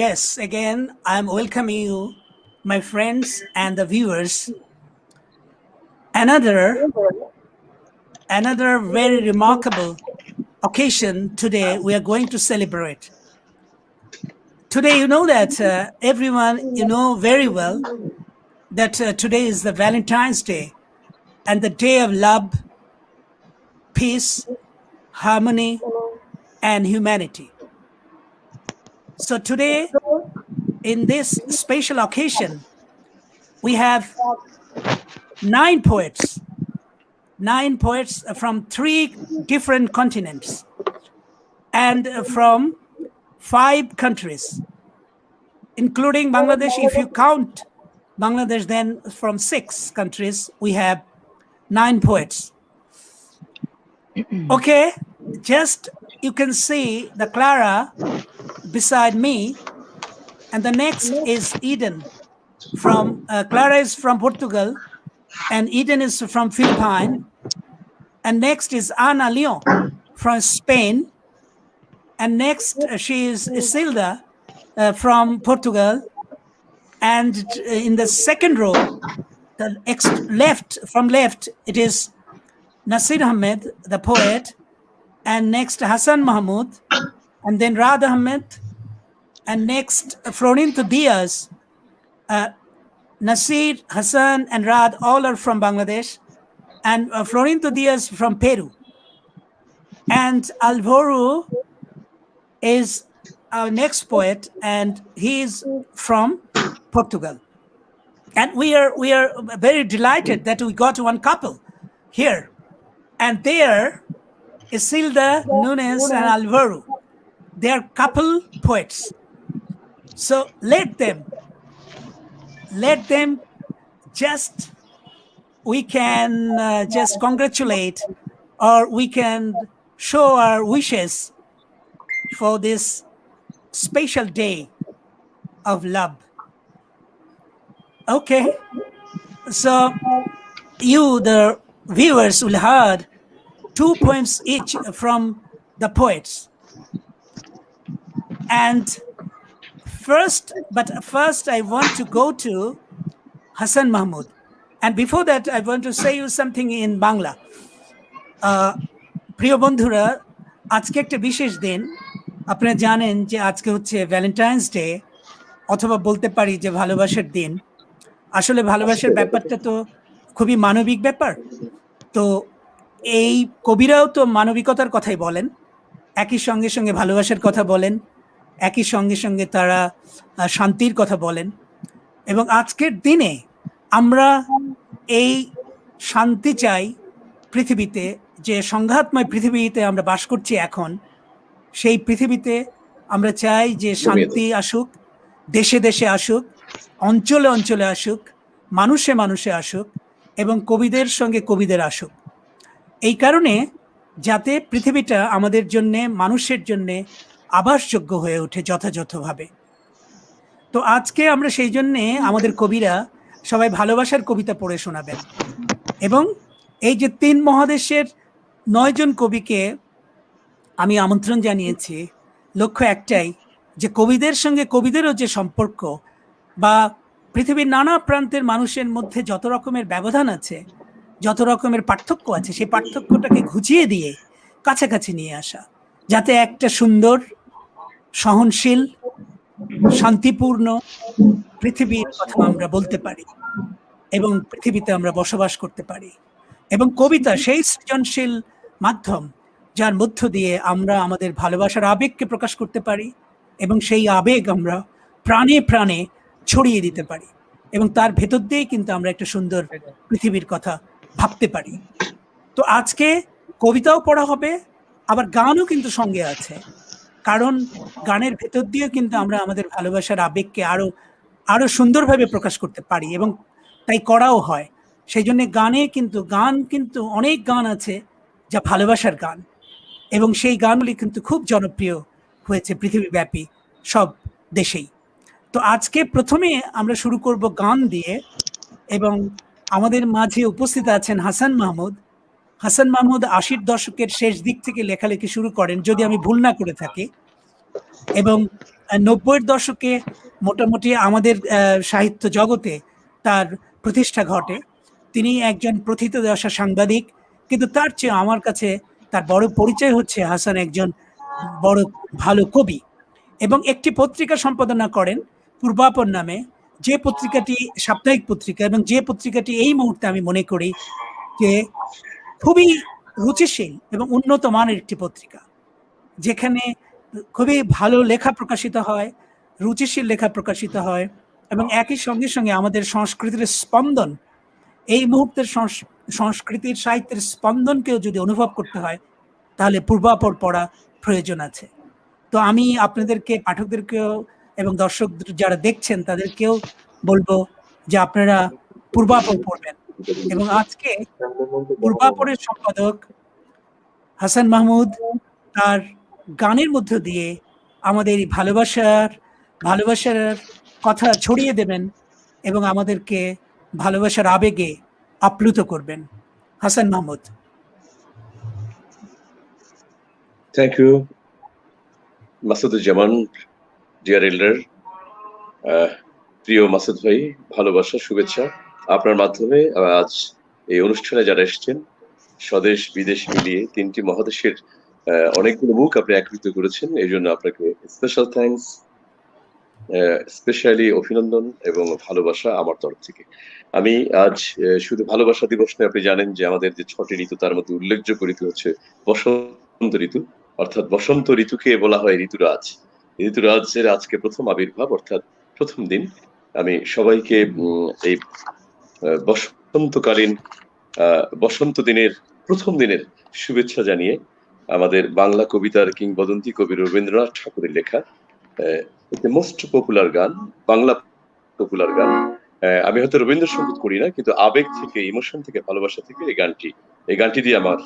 Yes, again, I'm welcoming you, my friends and the viewers. Another, another very remarkable occasion today we are going to celebrate. Today, you know that everyone, you know very well that today is the Valentine's Day and the day of love, peace, harmony, and humanity. So today, in this special occasion, we have nine poets from three different continents and from 5 countries, including Bangladesh. If you count Bangladesh, then from 6 countries, we have 9 poets. Okay, just you can see the Clara beside me, and the next is Eden. Clara is from Portugal, and Eden is from Philippines. And next is Ana Leon from Spain. And next, she is Isilda from Portugal. And in the second row, from left, it is Nasir Ahmed, the poet. And next, Hassan Mahmoud. And then Raad Ahmed. And next, Florinto Diaz. Nasir, Hassan, and Raad all are from Bangladesh. And Florinto Diaz from Peru. And Alvaro is our next poet, and he is from Portugal. And we are very delighted that we got one couple here. And there is Isilda, Nunes, and Alvaro. They are couple poets. So let them just, we can just congratulate, or we can show our wishes for this special day of love. Okay, so you, the viewers, will heard 2 poems each from the poets. And first I want to go to Hassan Mahmoud. And before that, I want to say you something in Bangla. প্রিয় বন্ধুরা, আজকে একটা বিশেষ দিন। আপনারা জানেন যে আজকে হচ্ছে ভ্যালেন্টাইন্স ডে, অথবা বলতে পারি যে ভালোবাসার দিন। আসলে ভালোবাসার ব্যাপারটা তো খুবই মানবিক ব্যাপার। তো এই কবিরাও তো মানবিকতার কথাই বলেন, একই সঙ্গে সঙ্গে ভালোবাসার কথা বলেন, একই সঙ্গে সঙ্গে তারা শান্তির কথা বলেন। এবং আজকের দিনে আমরা এই শান্তি চাই পৃথিবীতে, যে সংঘাতময় পৃথিবীতে আমরা বাস করছি এখন, সেই পৃথিবীতে আমরা চাই যে শান্তি আসুক, দেশে দেশে আসুক, অঞ্চলে অঞ্চলে আসুক, মানুষে মানুষে আসুক, এবং কবিদের সঙ্গে কবিদের আসুক। এই কারণে যাতে পৃথিবীটা আমাদের জন্যে, মানুষের জন্যে আবাসযোগ্য হয়ে ওঠে যথাযথভাবে। তো আজকে আমরা সেই জন্যে আমাদের কবিরা সবাই ভালোবাসার কবিতা পড়ে শোনাবেন। এবং এই যে 3 মহাদেশের 9 জন কবিকে আমি আমন্ত্রণ জানিয়েছি, লক্ষ্য একটাই, যে কবিদের সঙ্গে কবিদেরও যে সম্পর্ক, বা পৃথিবীর নানা প্রান্তের মানুষের মধ্যে যত রকমের ব্যবধান আছে, যত রকমের পার্থক্য আছে, সেই পার্থক্যটাকে ঘুচিয়ে দিয়ে কাছাকাছি নিয়ে আসা, যাতে একটা সুন্দর, সহনশীল, শান্তিপূর্ণ পৃথিবীর কথা আমরা বলতে পারি এবং পৃথিবীতে আমরা বসবাস করতে পারি। এবং কবিতা সেই সৃজনশীল মাধ্যম যার মধ্য দিয়ে আমরা আমাদের ভালোবাসার আবেগকে প্রকাশ করতে পারি, এবং সেই আবেগ আমরা প্রাণে প্রাণে ছড়িয়ে দিতে পারি, এবং তার ভেতর দিয়েই কিন্তু আমরা একটা সুন্দর পৃথিবীর কথা ভাবতে পারি। তো আজকে কবিতাও পড়া হবে, আবার গানও কিন্তু সঙ্গে আছে, কারণ গানের ভেতর দিয়েও কিন্তু আমরা আমাদের ভালোবাসার আবেগকে আরো সুন্দরভাবে প্রকাশ করতে পারি, এবং তাই করাও হয়। সেই জন্য গান কিন্তু অনেক গান আছে যা ভালোবাসার গান, এবং সেই গানগুলি কিন্তু খুব জনপ্রিয় হয়েছে পৃথিবীব্যাপী সব দেশেই। তো আজকে প্রথমে আমরা শুরু করব গান দিয়ে, এবং আমাদের মাঝে উপস্থিত আছেন হাসান মাহমুদ। হাসান মাহমুদ 80-র দশকের শেষ দিক থেকে লেখালেখি শুরু করেন, যদি আমি ভুল না করে থাকি। এবং 90-এর দশকে মোটামুটি আমাদের সাহিত্য জগতে তার প্রতিষ্ঠা ঘটে। তিনি একজন প্রথিতযশা সাংবাদিক। কিন্তু তার চেয়ে আমার কাছে তার বড় পরিচয় হচ্ছে হাসান একজন বড় ভালো কবি এবং একটি পত্রিকা সম্পাদনা করেন পূর্বাপর নামে, যে পত্রিকাটি সাপ্তাহিক পত্রিকা এবং যে পত্রিকাটি এই মুহূর্তে আমি মনে করি যে খুবই রুচিশীল এবং উন্নত মানের একটি পত্রিকা, যেখানে খুবই ভালো লেখা প্রকাশিত হয়, রুচিশীল লেখা প্রকাশিত হয় এবং একই সঙ্গে সঙ্গে আমাদের সংস্কৃতির স্পন্দন, এই মুহূর্তের সংস্কৃতির সাহিত্যের স্পন্দনকেও যদি অনুভব করতে হয় তাহলে পূর্বাপর পড়া প্রয়োজন আছে। তো আমি আপনাদেরকে, পাঠকদেরকেও এবং দর্শক যারা দেখছেন তাদেরকেও বলবো যে আপনারা পূর্বাপর পড়বেন। এবং আজকে পূর্বাপরের সম্পাদক হাসান মাহমুদ তার গানের মধ্য দিয়ে আমাদের এই ভালোবাসার কথা ছড়িয়ে দেবেন এবং আমাদেরকে ভালোবাসার আবেগে আপ্লুত করবেন। Hasan Mahmud. Thank you Masuduzzaman, dear elder. প্রিয় মাসুদ ভাই, ভালোবাসা, শুভেচ্ছা। আপনার মাধ্যমে আজ এই অনুষ্ঠানে যারা এসেছেন, স্বদেশ বিদেশ মিলিয়ে 3টি মহাদেশের অনেকগুলো মুখ আপনি একত্রিত করেছেন, এই জন্য আপনাকে স্পেশাল থ্যাঙ্কস, স্পেশালি অভিনন্দন এবং ভালোবাসা আমার তরফ থেকে। আমি আজ শুধু ভালোবাসা দিবস নয়, আপনি জানেন যে আমাদের যে 6টি ঋতু তার মধ্যে উল্লেখযোগ্য ঋতু হচ্ছে বসন্ত ঋতু, অর্থাৎ বসন্ত ঋতুকে বলা হয় ঋতুরাজ। ঋতুরাজের আজকে প্রথম আবির্ভাব, অর্থাৎ প্রথম দিন। আমি সবাইকে এই বসন্তকালীন বসন্ত দিনের প্রথম দিনের শুভেচ্ছা জানিয়ে আমাদের বাংলা কবিতার কিংবদন্তি কবি রবীন্দ্রনাথ ঠাকুরের লেখা মোস্ট পপুলার গান, বাংলা পপুলার গান। আমি হয়তো রবীন্দ্রসঙ্গীত করি না, কিন্তু আবেগ থেকে, ইমোশন থেকে, ভালোবাসা থেকে এই গানটি দিয়ে আমার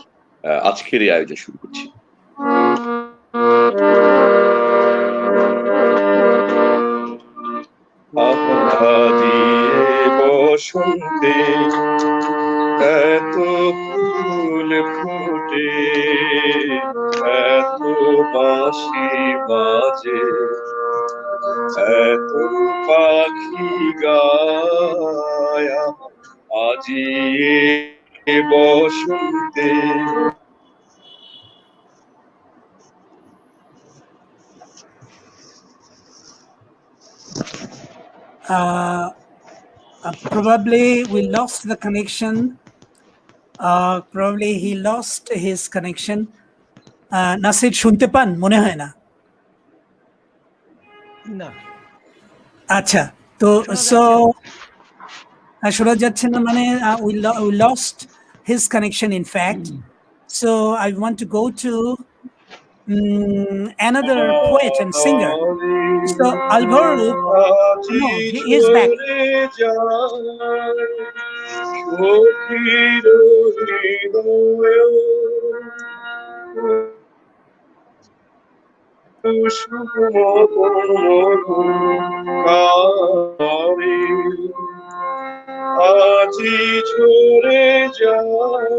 আজকের এই আয়োজন শুরু করছি। বসন্তে এত ফুল ফুটে, এত বাঁশি বাজে, এত পাখি গায়, আজি বসন্তে। Probably we lost the connection. Probably he lost his connection. Nasir শুনতে পান? মনে হয় না। না। আচ্ছা, তো শোনা যাচ্ছে না মানে we lost his connection in fact. So I want to go to another poet and singer. So Alvaro, no, he is back. আজি ঝরে যায়,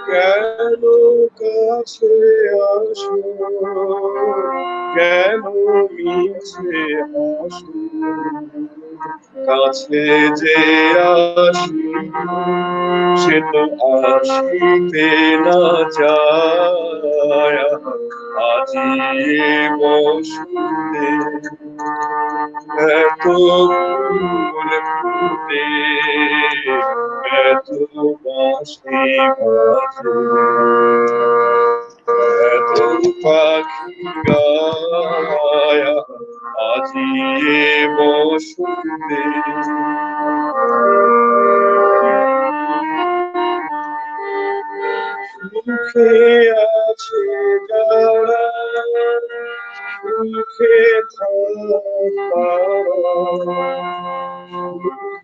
কেন কাছে আসো, কেন মিছে আসো, কাছে যে আসি সে তো আসিতে না যায়, আজি বসন্তে এত ফুল ফুটে, এত বাঁশি বাজে, এত পাখি গায়, আজি বসন্তে। সুখে আছে যারা, সুখে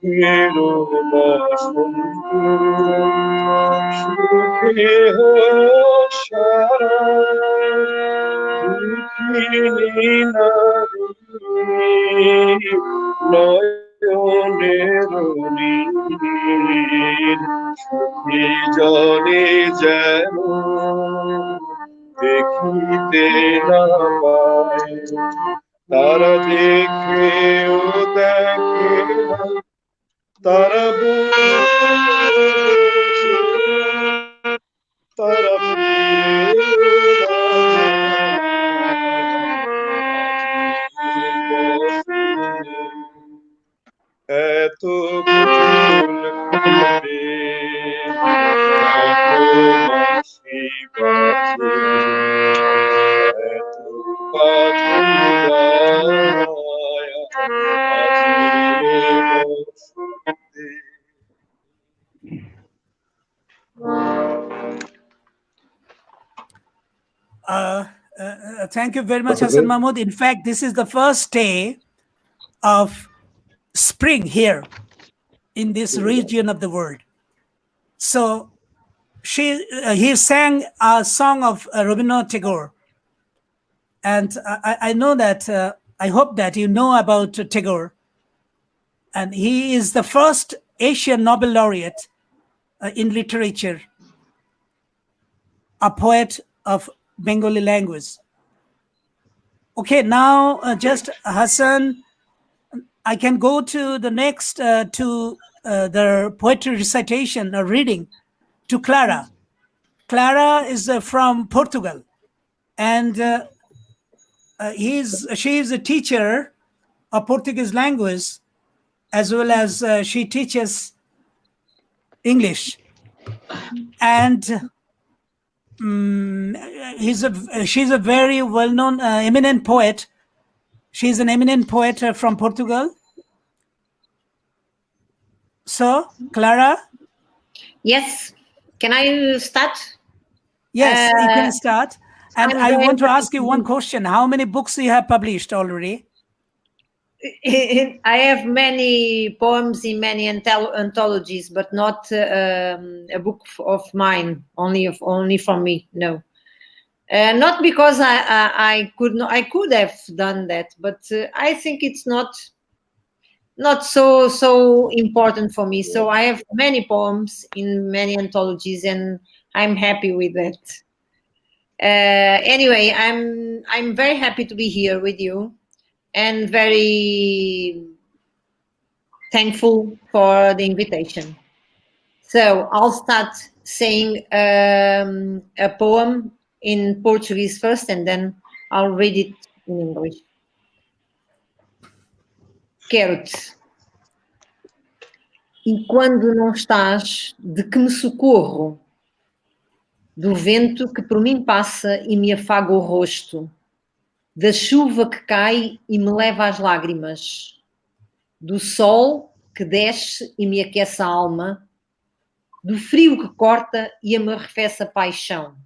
সুখের বসন্ত, সুখে হোক সারা, দুঃখিনী নারী নয়নের নীল, সুখী জনে যেন দেখিতে না পায়, কেউ দেখে না, তারা বোঝে, তারা এত ফুল ফুটে, এত বাঁশি বাজে, এত পাখি গায় আজি বসন্তে। Thank you very much, Hassan Mahmood. In fact, this is the first day of spring here in this region of the world. So he sang a song of Rabindranath Tagore. And I know that, I hope that you know about Tagore. And he is the first Asian Nobel laureate in literature, a poet of Bengali language. Okay, now just Hassan, I can go to the next to the poetry recitation or reading to Clara. Clara is from Portugal, and she is a teacher of Portuguese language, as well as she teaches English. And she's a very well-known, eminent poet. She's an eminent poet from Portugal. So, Clara? Yes. Can I start? Yes, you can start. And I want to ask you one question. How many books you have published already? I have many poems in many anthologies, but not a book of mine, only for me. No, not because I could have done that, but I think it's not so important for me. So I have many poems in many anthologies, and I'm happy with that. Anyway, I'm very happy to be here with you, and very thankful for the invitation. So I'll start saying a poem in Portuguese first, and then I'll read it in English. Quero-te. E quando não estás, de que me socorro? Do vento que por mim passa e me afaga o rosto, da chuva que cai e me leva às lágrimas, do sol que desce e me aquece a alma, do frio que corta e me arrefece a paixão.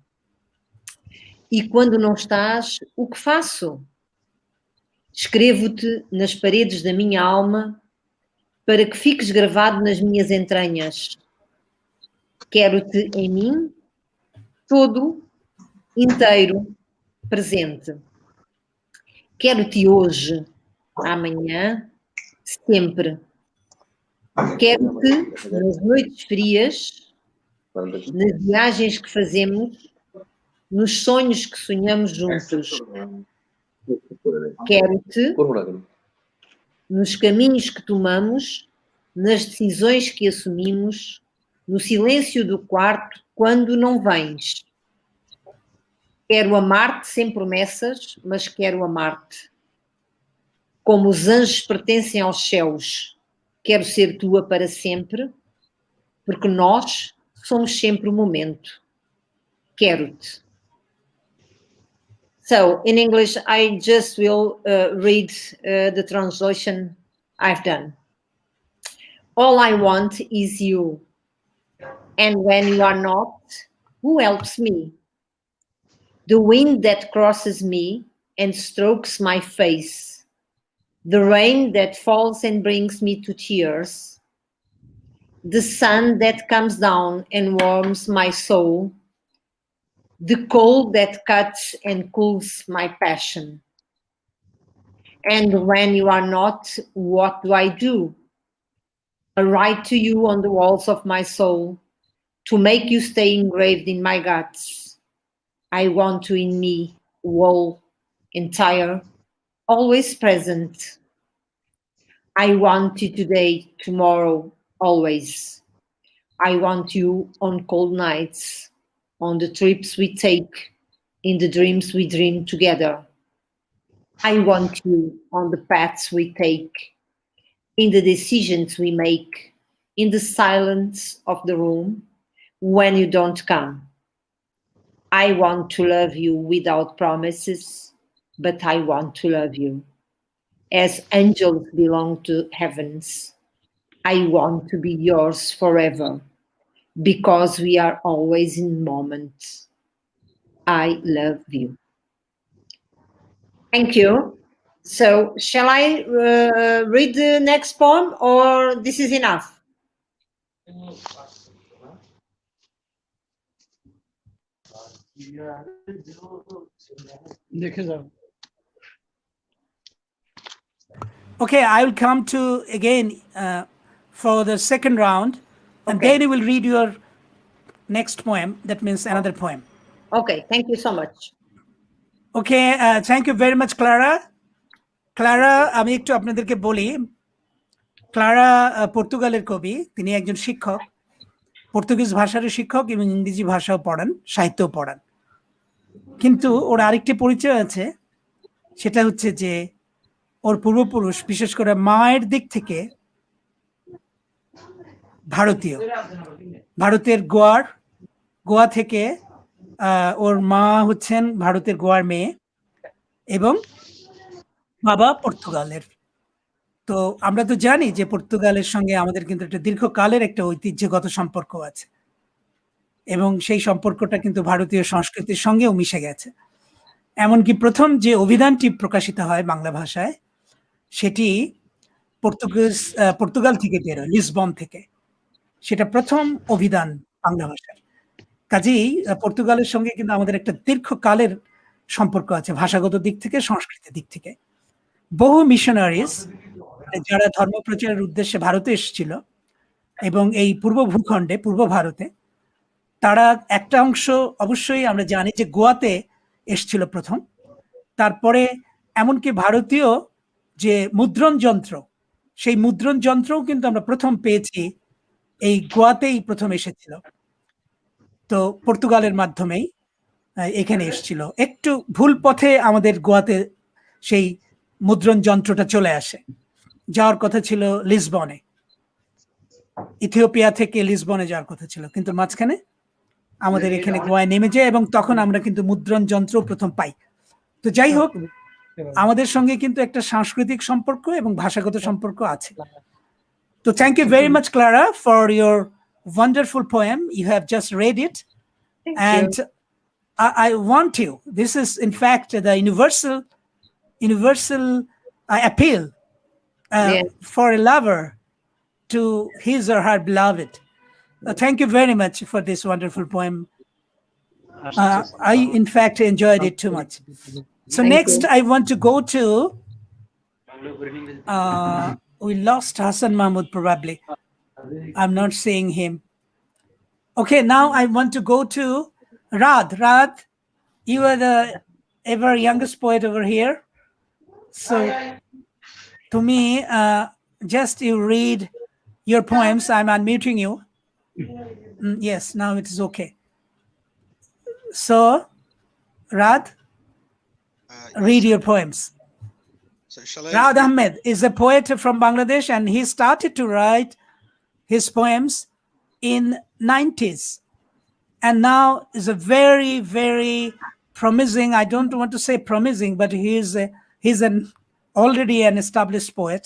E quando não estás, o que faço? Escrevo-te nas paredes da minha alma para que fiques gravado nas minhas entranhas. Quero-te em mim, todo, inteiro, presente. Quero-te hoje, amanhã, sempre. Quero-te nas noites frias, nas viagens que fazemos, nos sonhos que sonhamos juntos. Quero-te nos caminhos que tomamos, nas decisões que assumimos, no silêncio do quarto, quando não vens. Quero amar-te sem promessas, mas quero amar-te. Como os anjos pertencem aos céus, quero ser tua para sempre, porque nós somos sempre o momento. Quero-te. So, in English, I just will read the translation I've done. All I want is you. And when you are not, who helps me? The wind that crosses me and strokes my face. The rain that falls and brings me to tears. The sun that comes down and warms my soul. The cold that cuts and cools my passion. And when you are not, what do? I write to you on the walls of my soul to make you stay engraved in my guts. I want you in me, whole, entire, always present. I want you today, tomorrow, always. I want you on cold nights, on the trips we take, in the dreams we dream together. I want you on the paths we take, in the decisions we make, in the silence of the room when you don't come. I want to love you without promises, but I want to love you. As angels belong to heavens, I want to be yours forever because we are always in moments. I love you. Thank you. So, shall I read the next poem or this is enough? Okay, I will come to again for the second round, and Okay. then you will read your next poem. That means another poem. Okay, thank you so much. Okay, thank you very much, Clara. Clara, আমি একটু আপনাদেরকে বলি, Clara পর্তুগালের কবি, তিনি একজন শিক্ষক, Portuguese ভাষারও শিক্ষক এবং ইংরেজি ভাষাও পড়ান, সাহিত্যও পড়ান। কিন্তু ওর আরেকটি পরিচয় আছে, সেটা হচ্ছে যে ওর পূর্বপুরুষ বিশেষ করে মায়ের দিক থেকে ভারতীয়, ভারতের গোয়া থেকে ওর মা হচ্ছেন ভারতের গোয়ার মেয়ে এবং বাবা পর্তুগালের। তো আমরা তো জানি যে পর্তুগালের সঙ্গে আমাদের কিন্তু একটা দীর্ঘকালের একটা ঐতিহ্যগত সম্পর্ক আছে এবং সেই সম্পর্কটা কিন্তু ভারতীয় সংস্কৃতির সঙ্গেও মিশে গেছে। এমনকি প্রথম যে অভিধানটি প্রকাশিত হয় বাংলা ভাষায়, সেটি পর্তুগাল থেকে বেরোয়, লিসবন থেকে। সেটা প্রথম অভিধান বাংলা ভাষার। কাজেই পর্তুগালের সঙ্গে কিন্তু আমাদের একটা দীর্ঘকালের সম্পর্ক আছে ভাষাগত দিক থেকে, সংস্কৃতির দিক থেকে। বহু মিশনারিজ যারা ধর্ম প্রচারের উদ্দেশ্যে ভারতে এসেছিল এবং এই পূর্ব ভূখণ্ডে, পূর্ব ভারতে, তারা একটা অংশ অবশ্যই আমরা জানি যে গোয়াতে এসেছিল প্রথম। তারপরে এমনকি ভারতীয় যে মুদ্রণ যন্ত্র, সেই মুদ্রণ যন্ত্রও কিন্তু আমরা প্রথম পেয়েছি এই গোয়াতেই প্রথম এসেছিল। তো পর্তুগালের মাধ্যমেই এখানে এসেছিল। একটু ভুল পথে আমাদের গোয়াতে সেই মুদ্রণ যন্ত্রটা চলে আসে। যাওয়ার কথা ছিল লিসবনে, ইথিওপিয়া থেকে লিসবনে যাওয়ার কথা ছিল, কিন্তু মাঝখানে আমাদের এখানে গোয়ায় নেমে যায় এবং তখন আমরা কিন্তু মুদ্রণ যন্ত্র প্রথম পাই। তো যাই হোক, আমাদের সঙ্গে কিন্তু একটা সাংস্কৃতিক সম্পর্ক এবং ভাষাগত সম্পর্ক আছে। তো thank you very much, Clara, for your wonderful poem. You have just read it. Thank And you. I want you, this is in fact the universal appeal Yeah. for a lover to his or her beloved. Thank you very much for this wonderful poem. I in fact enjoyed it too much. So Thank next you. I want to go to we lost Hassan Mahmoud probably. I'm not seeing him. Okay, now I want to go to Rad. Rad, you are the ever youngest poet over here. So to me, just you read your poems. I'm unmuting you. Yes, now it is okay. So, Rad, read your poems. So shall I Rad read? Ahmed is a poet from Bangladesh, and he started to write his poems in 90s. And now is a very, very promising, I don't want to say promising, but he's already an established poet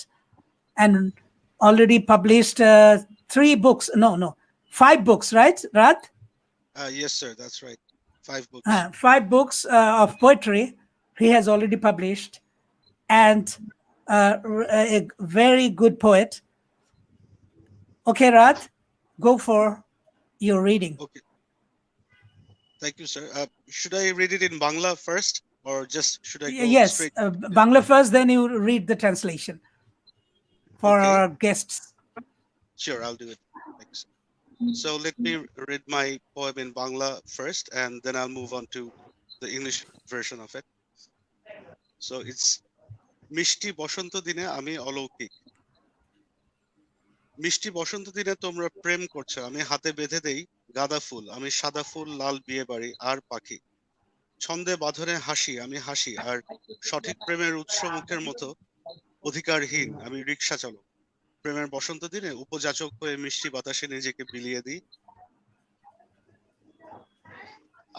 and already published 3 books. No, 5 books, right, Rad? Yes, sir. That's right. 5 books. 5 books of poetry he has already published, and a very good poet. Okay, Rad, go for your reading. Okay. Thank you, sir. Should I read it in Bangla first, or just should I go Yes, straight? Bangla first, then you read the translation for Okay. our guests. Sure, I'll do it. Thanks. So let me read my poem in Bangla first, and then I'll move on to the English version of it. So it's Mishti Boshanto Dine Ami Oloukik. মিষ্টি বসন্ত দিনে তোমরা প্রেম করছো, আমি হাতে বেঁধে দেই গাঁদা ফুল, আমি সাদা ফুল, লাল বিয়ে বাড়ি আর পাখি। ছন্দে বাঁধনে হাসি, আমি হাসি, আর সঠিক প্রেমের উৎস মুখের মতো অধিকারহীন আমি রিক্সা চালক। প্রেমের বসন্ত দিনে উপযাচক হয়ে মিষ্টি বাতাসে নিজেকে বিলিয়ে দিই।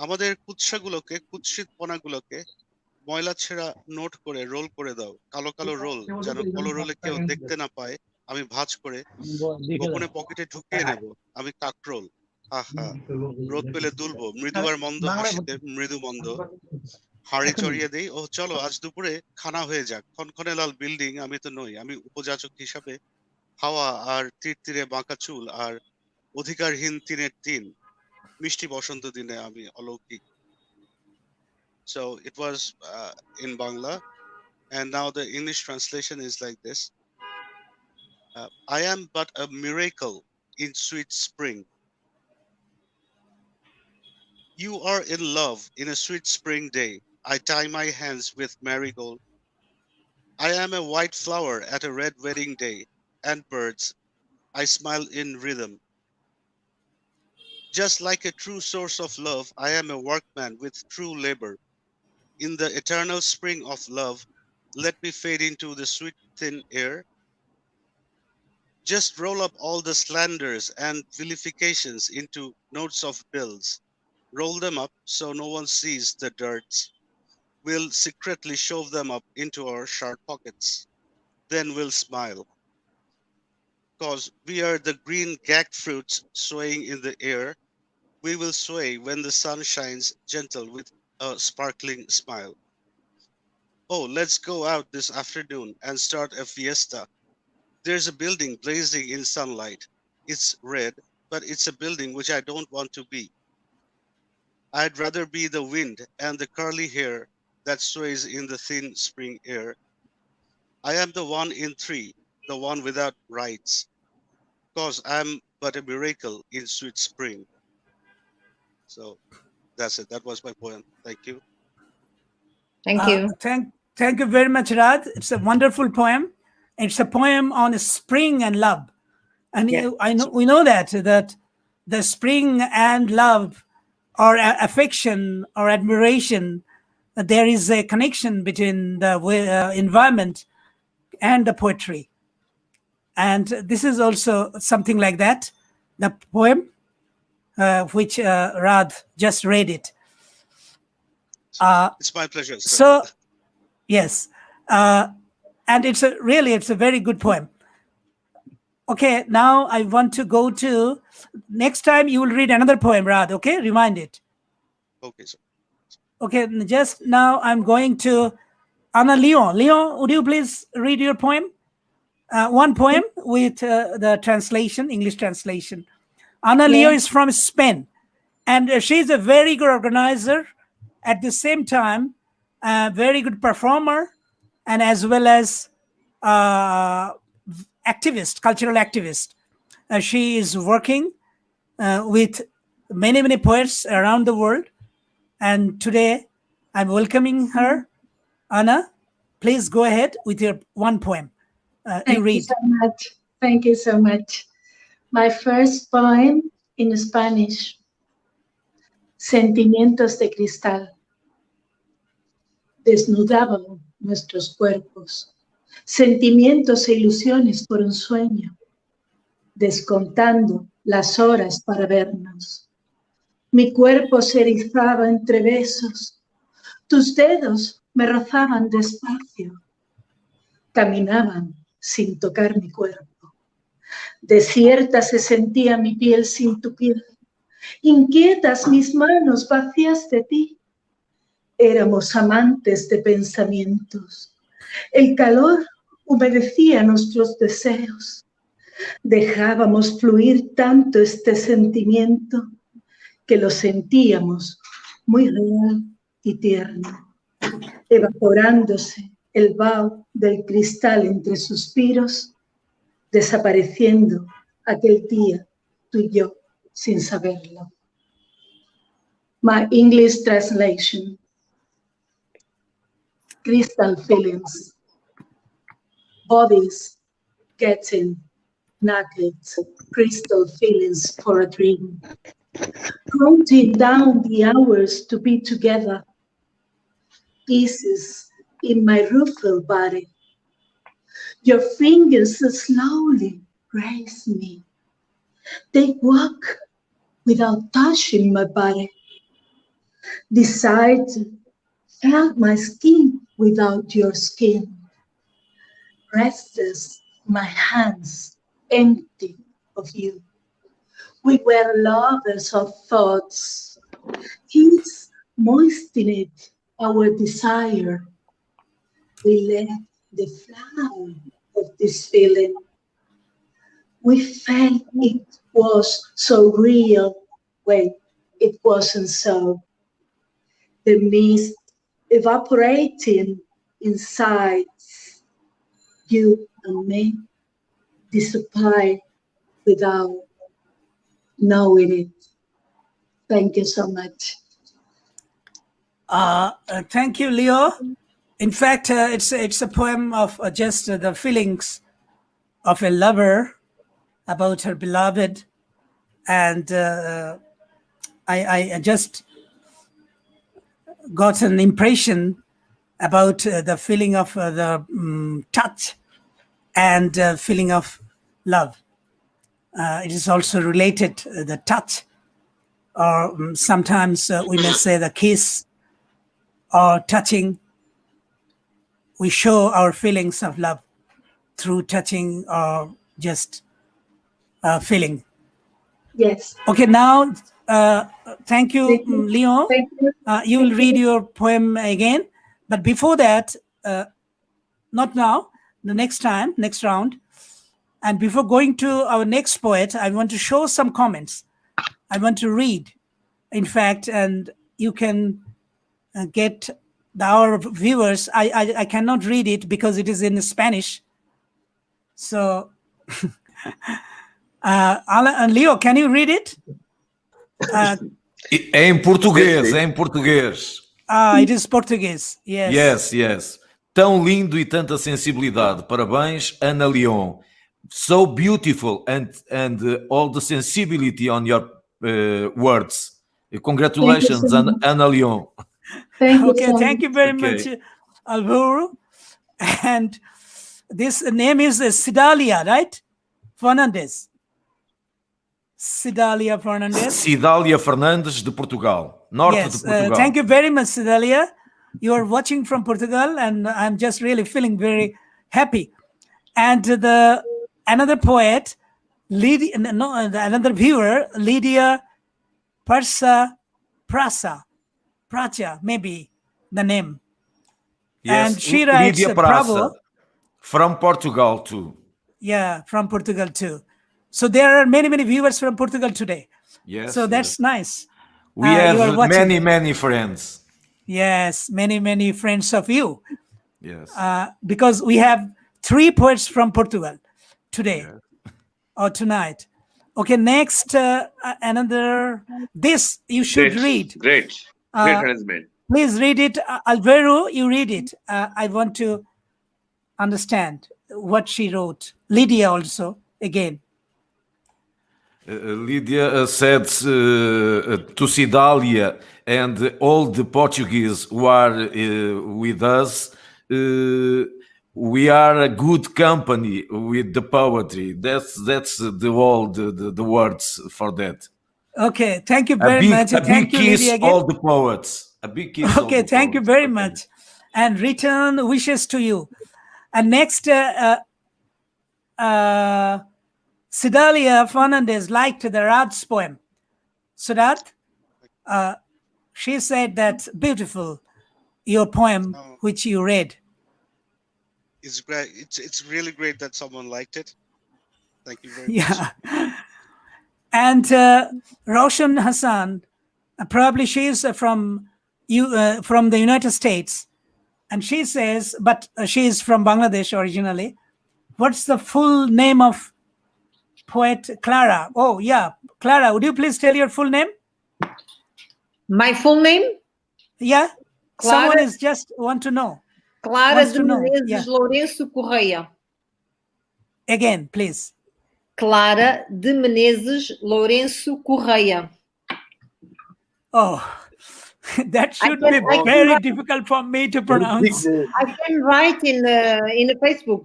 আমাদের কুৎসাগুলোকে, কুৎসিতপনাগুলোকে ময়লা ছেঁড়া নোট করে রোল করে দাও, কালো কালো রোল, যেন কলরোলে কেউ দেখতে না পায়। আমি ভাঁজ করে গোপনে পকেটে ঢুকিয়ে নেব, আমি কাকরোল। আহা, রোদ পেলে দুলবো মৃদু আর মন্দ হাসিতে, মৃদু মন্দ হাড়ি চড়িয়ে দেই। ও চলো আজ দুপুরে খানা হয়ে যাক। ক্ষণক্ষণে লাল বিল্ডিং আমি তো নই, আমি উপযাচক হিসাবে হাওয়া আর তীরে বাঁকা চুল আর অধিকারহীন তিনের তিন। মিষ্টি বসন্ত দিনে আমি অলৌকিক। So it was in Bangla, and now the English translation is like this. I am but a miracle in sweet spring. You are in love in a sweet spring day. I tie my hands with marigold. I am a white flower at a red wedding day, and birds, I smile in rhythm. Just like a true source of love, I am a workman with true labor. In the eternal spring of love, let me fade into the sweet thin air. Just roll up all the slanders and vilifications into notes of bills. Roll them up so no one sees the dirts. We'll secretly shove them up into our shirt pockets. Then we'll smile. 'Cause we are the green gagged fruits swaying in the air. We will sway when the sun shines gentle with a sparkling smile. Oh, let's go out this afternoon and start a fiesta. There's a building blazing in sunlight. It's red, but it's a building which I don't want to be. I'd rather be the wind and the curly hair that sways in the thin spring air. I am the one in three, the one without rights, 'cause I'm but a miracle in sweet spring. So that's it. That was my poem. Thank you. Thank you. Thank you very much, Rad. It's a wonderful poem. It's a poem on spring and love. And we know that the spring and love or affection or admiration, there is a connection between the environment and the poetry. And this is also something like that, the poem which Rad just read it. It's my pleasure, sir. So, yes. And it's a very good poem. Okay, now I want to go to, next time you will read another poem, Rad, okay? Remind it. Okay, sir. Okay, just now I'm going to Anna Leon. Leon, would you please read your poem? One poem with the translation, English translation. Ana Leo is from Spain, and she's a very good organizer. At the same time, a very good performer, and as well as activist, cultural activist. She is working with many poets around the world, and today I'm welcoming her. Ana, please go ahead with your one poem. Thank you so much. Thank you so much. My first poem in Spanish. Sentimientos de cristal. Desnudaban nuestros cuerpos. Sentimientos e ilusiones por un sueño. Descontando las horas para vernos. Mi cuerpo se erizaba entre besos. Tus dedos me rozaban despacio. Caminaban sin tocar mi cuerpo. Desierta se sentía mi piel sin tu piel. Inquietas mis manos vacías de ti. Éramos amantes de pensamientos. El calor humedecía nuestros deseos. Dejábamos fluir tanto este sentimiento que lo sentíamos muy real y tierno. Evaporándose el vaho del cristal entre suspiros, desapareciendo aquel día tú y yo sin saberlo. My English translation. Crystal feelings. Bodies getting nugget, crystal feelings for a dream. Counting down the hours to be together, pieces in my rueful body. Your fingers slowly raise me. They walk without touching my body. Decide felt my skin without your skin. Restless, my hands empty of you. We were lovers of thoughts. Kiss moistened our desire. We let the flower of this feeling. We felt it was so real when it wasn't so. The mist evaporating inside you and me disappear without knowing it. Thank you so much. Thank you, Leo. In fact, it's a poem of just the feelings of a lover about her beloved, and I just got an impression about the feeling of the touch and feeling of love. It is also related, the touch, or sometimes we may say the kiss or touching. We show our feelings of love through touching or just feeling. Yes. Okay, now, thank you, Leo. Thank you. You will read your poem again. But before that, not now, the next time, next round. And before going to our next poet, I want to show some comments. I want to read, in fact, and you can get our viewers. I cannot read it because it is in Spanish. So, Leo, can you read it? É em português, é em português. It is Portuguese, yes. Yes, yes. Tão lindo e tanta sensibilidade. Parabéns, Ana Leon. So beautiful and all the sensibility on your words. Congratulations, Thank you so Ana Leon. Thank you Okay, so thank you very Okay. much, Alvaro. And this name is Cidalia, right? Fernandes. Cidalia Fernandes. Cidália Fernandes, de Portugal. Norte Yes, de Portugal. thank you very much, Cidalia. You are watching from Portugal, and I'm just really feeling very happy. And another poet, another viewer, Lydia Pracha, maybe the name. Yes, And she writes, Lídia Bravo. Praça, from Portugal too. Yeah, from Portugal too. So there are many, many viewers from Portugal today. Yes, So that's yes. nice. We You are have watching. many friends. Yes, many, many friends of you. Yes. Because we have 3 poets from Portugal today or tonight. Okay, next, another, this you should read. Great arrangement. Please read it. Alvaro, you read it. I want to understand what she wrote. Lydia also, again. Lydia said to Cidália and all the Portuguese who are with us, we are a good company with the poetry. That's the words for that. Okay, thank you very much. A Thank big you, kiss Lydia, again. all the poets. A big kiss. All Okay, the thank you poets. very Okay. much. And return wishes to you. And next, Cidalia Fernandez liked the Rad's poem. Sudat, she said that beautiful, your poem, which you read. It's great. It's really great that someone liked it. Thank you very much. Yeah. And Roshan Hassan, probably she is from the United States. And she says, but she is from Bangladesh originally. What's the full name of poet Clara? Oh, yeah. Clara, would you please tell your full name? My full name? Yeah. Clara? Someone is just want to know. Clara Wants de to know, Menezes yeah. Lourenço Correia. Again, please. Clara de Menezes Lourenço Correia. Oh, that should be very difficult for me to pronounce. I can write in the Facebook.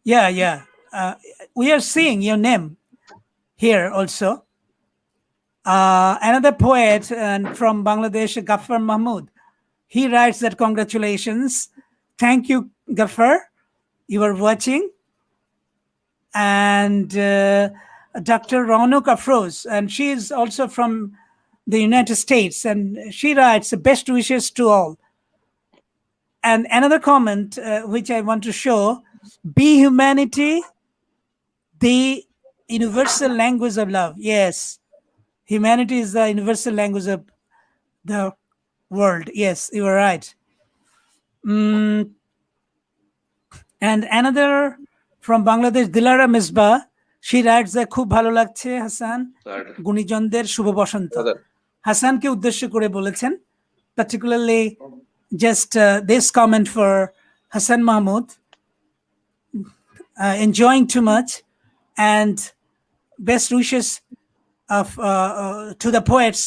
Yeah. We are seeing your name here also. Another poet from Bangladesh, Ghaffar Mahmood. He writes that congratulations. Thank you, Ghaffar. You are watching. And Dr. Raunuk Afroz, and she is also from the United States, and she writes best wishes to all. And another comment which I want to show, be humanity, the universal language of love. Yes, humanity is the universal language of the world. Yes, you are right. And another from Bangladesh, Dilara Misbah, she writes that খুব ভালো লাগছে হাসান, গুণীজনদের শুভ বসন্ত। হাসানকে উদ্দেশ্য করে বলেছেন, particularly just this comment for Hassan Mahmood, enjoying too much, and best wishes of to the poets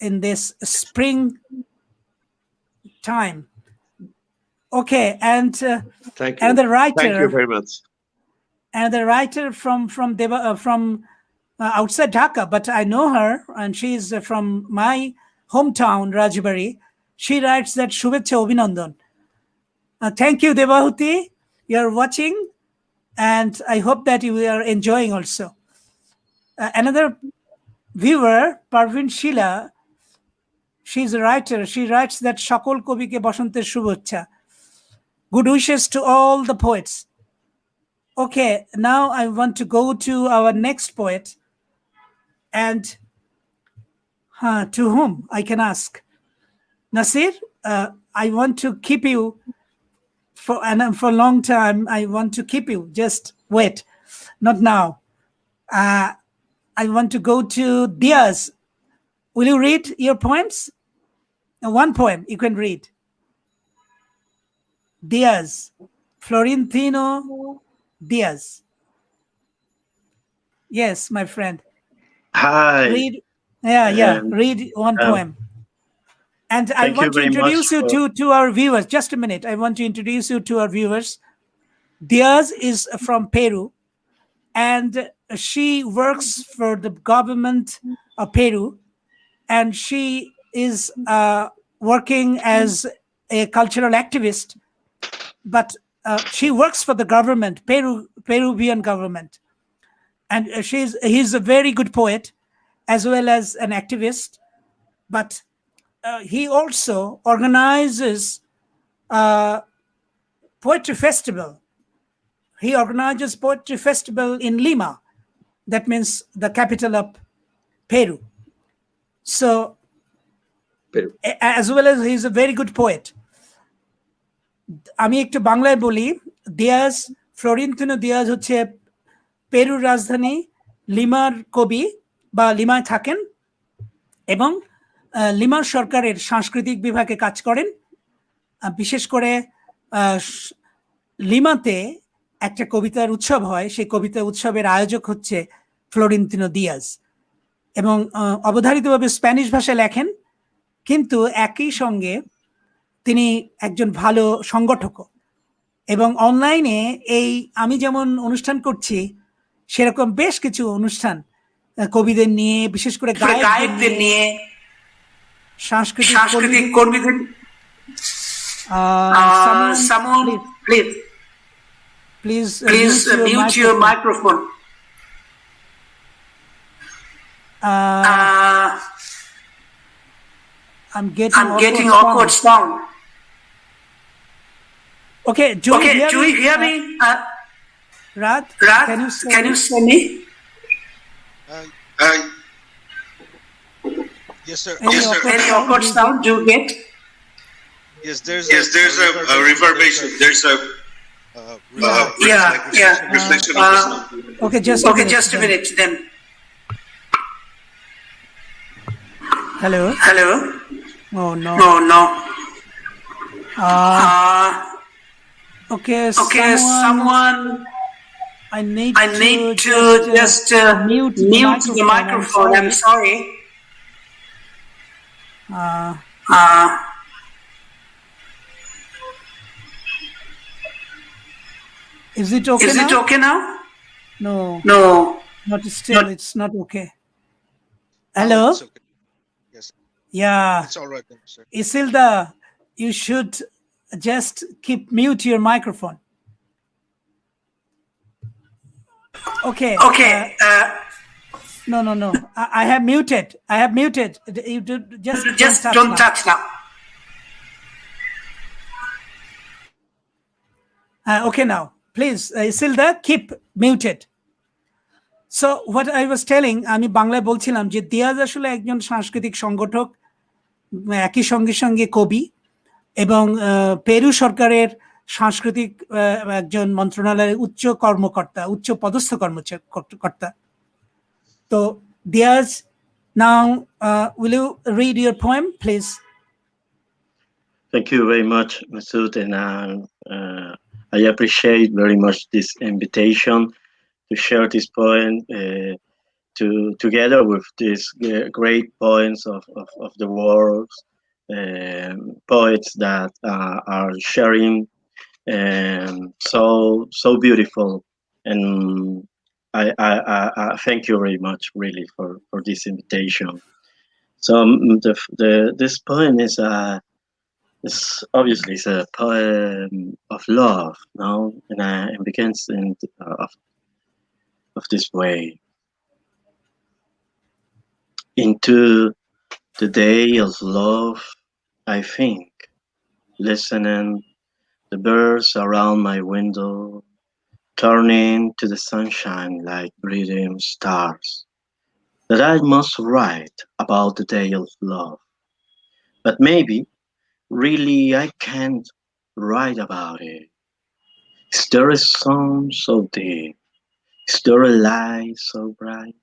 in this spring time. Okay, and Thank you. and the writer. Thank you very much. And the writer from outside Dhaka, but I know her, and she's from my hometown, Rajbari. She writes that Shubhecha Obhinandan. Thank you, Devahuti. You're watching, and I hope that you are enjoying also. Another viewer, Parvin Sheila, she's a writer. She writes that Shakol Kobike Bashanter Shubhecha. Good wishes to all the poets. Okay, now I want to go to our next poet, and to whom I can ask. Nasir, I want to keep you for a long time. I want to keep you. Just wait, not now. I want to go to Diaz. Will you read your poems? One poem you can read. Diaz, Florentino Diaz. Yes, my friend. Hi. Read, read one poem. And I want to introduce you to our viewers. Just a minute. I want to introduce you to our viewers. Diaz is from Peru, and she works for the government of Peru, and she is working as a cultural activist, but she works for the government, Peruvian government. And he's a very good poet as well as an activist, but he also organizes poetry festival. He organizes poetry festival in Lima. That means the capital of Peru. So, Peru. As well as he's a very good poet. আমি একটু বাংলায় বলি, Diaz, Florentino Diaz হচ্ছে পেরুর রাজধানী লিমার কবি, বা লিমায় থাকেন, এবং লিমার সরকারের সাংস্কৃতিক বিভাগে কাজ করেন। বিশেষ করে লিমাতে একটা কবিতার উৎসব হয়, সেই কবিতা উৎসবের আয়োজক হচ্ছে ফ্লোরেন্তিনো দিয়াজ, এবং অবধারিতভাবে স্প্যানিশ ভাষায় লেখেন, কিন্তু একই সঙ্গে তিনি একজন ভালো সংগঠক। এবং অনলাইনে এই আমি যেমন অনুষ্ঠান করছি, সেরকম বেশ কিছু অনুষ্ঠান কবিদের নিয়ে, বিশেষ করে গায়কদের নিয়ে, সাংস্কৃতিক কর্মীদের। Please mute your microphone. I'm getting awkward sound. Okay, do you hear me? Rad, can you see me? Yes, sir. Any awkward sound do you get? Yes, there's a reverberation. There's a reflection of the sound. Okay, just a minute then. Hello. Oh no. Okay, someone I need I need to just mute the mute the microphone. I'm microphone. I'm sorry. Uh, Uh, is it okay is now? it okay now? No, No. not still. It's not okay. Now Hello? it's okay. Yes, Yeah. it's all right, then, sir. Isilda, you should just keep mute your microphone. Okay. Okay. No. I have muted. You Just don't don't touch touch now. now. Okay, now. Please, Isilda, keep muted. So what I was telling, আমি বাংলায় বলছিলাম যে Diaz আসলে একজন সাংস্কৃতিক সংগঠক, একই সঙ্গে কবি এবং পেরু সরকারের সাংস্কৃতিক একজন মন্ত্রণালয়ের উচ্চ কর্মকর্তা, উচ্চ পদস্থ কর্মকর্তা। তো Diaz, now will you read your poem, please? Thank you very much, Masood, and I appreciate very much this invitation to share this poem together with these great poems of the world, poets that are sharing so beautiful, and I thank you very much really for this invitation. So this poem is it's obviously it's a poem of love, no, and it begins of this way. Into the day of love, I think, listening the birds around my window, turning to the sunshine like breathing stars, that I must write about the day of love. But maybe, really, I can't write about it. Is there a song so deep? Is there a light so bright?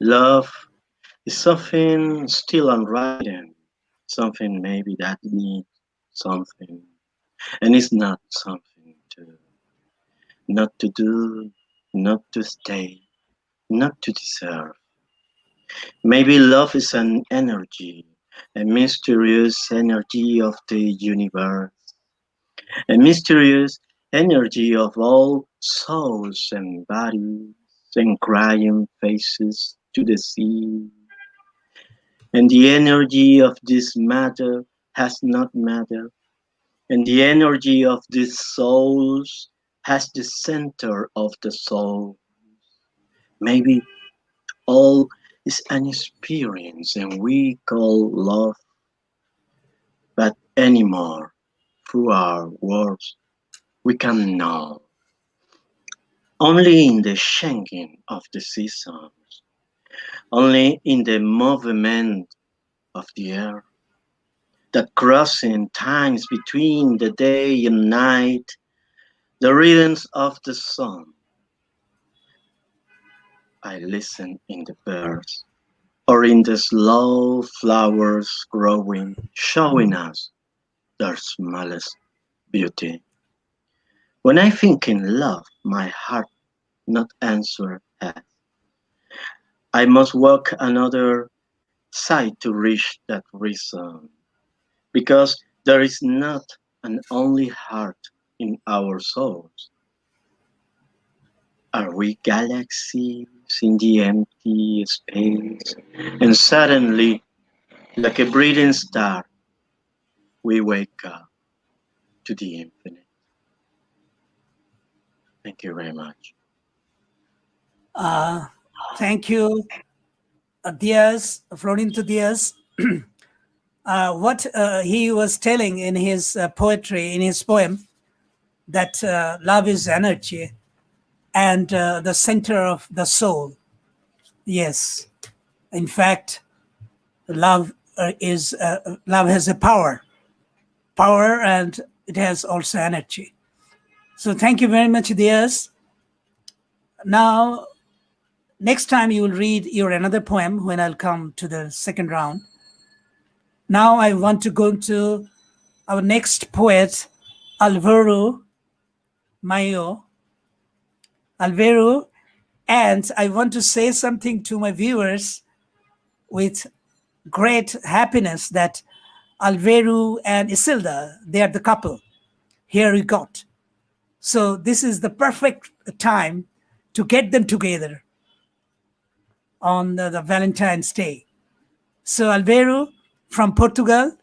Love is something still unwritten, something maybe that needs something, and it's not something not to do, not to stay, not to deserve. Maybe love is an energy, a mysterious energy of the universe, a mysterious energy of all souls and bodies and crying faces to the sea. And the energy of this matter has not matter, and the energy of these souls has the center of the soul. Maybe all is an experience and we call love, but anymore through our words we can know. Only in the changing of the seasons, only in the movement of the air, that crossing times between the day and night, the rhythms of the sun. I listen in the birds, or in the slow flowers growing, showing us their smallest beauty. When I think in love, my heart not answer has. I must walk another side to reach that reason, because there is not an only heart in our souls. Are we galaxies in the empty space? And suddenly, like a breathing star, we wake up to the infinite. Thank you very much. Thank you, Diaz, Florinto Diaz. What he was telling in his poetry, in his poem, that love is energy and the center of the soul. Yes, in fact, love has a power, and it has also energy. So thank you very much, Diaz. Now, next time you will read your another poem when I'll come to the second round. Now I want to go to our next poet, Alvaro Mayo. Alvaro. And I want to say something to my viewers with great happiness that Alvaro and Isilda, they are the couple. Here we got. So this is the perfect time to get them together on the Valentine's Day. So Alvaro from Portugal,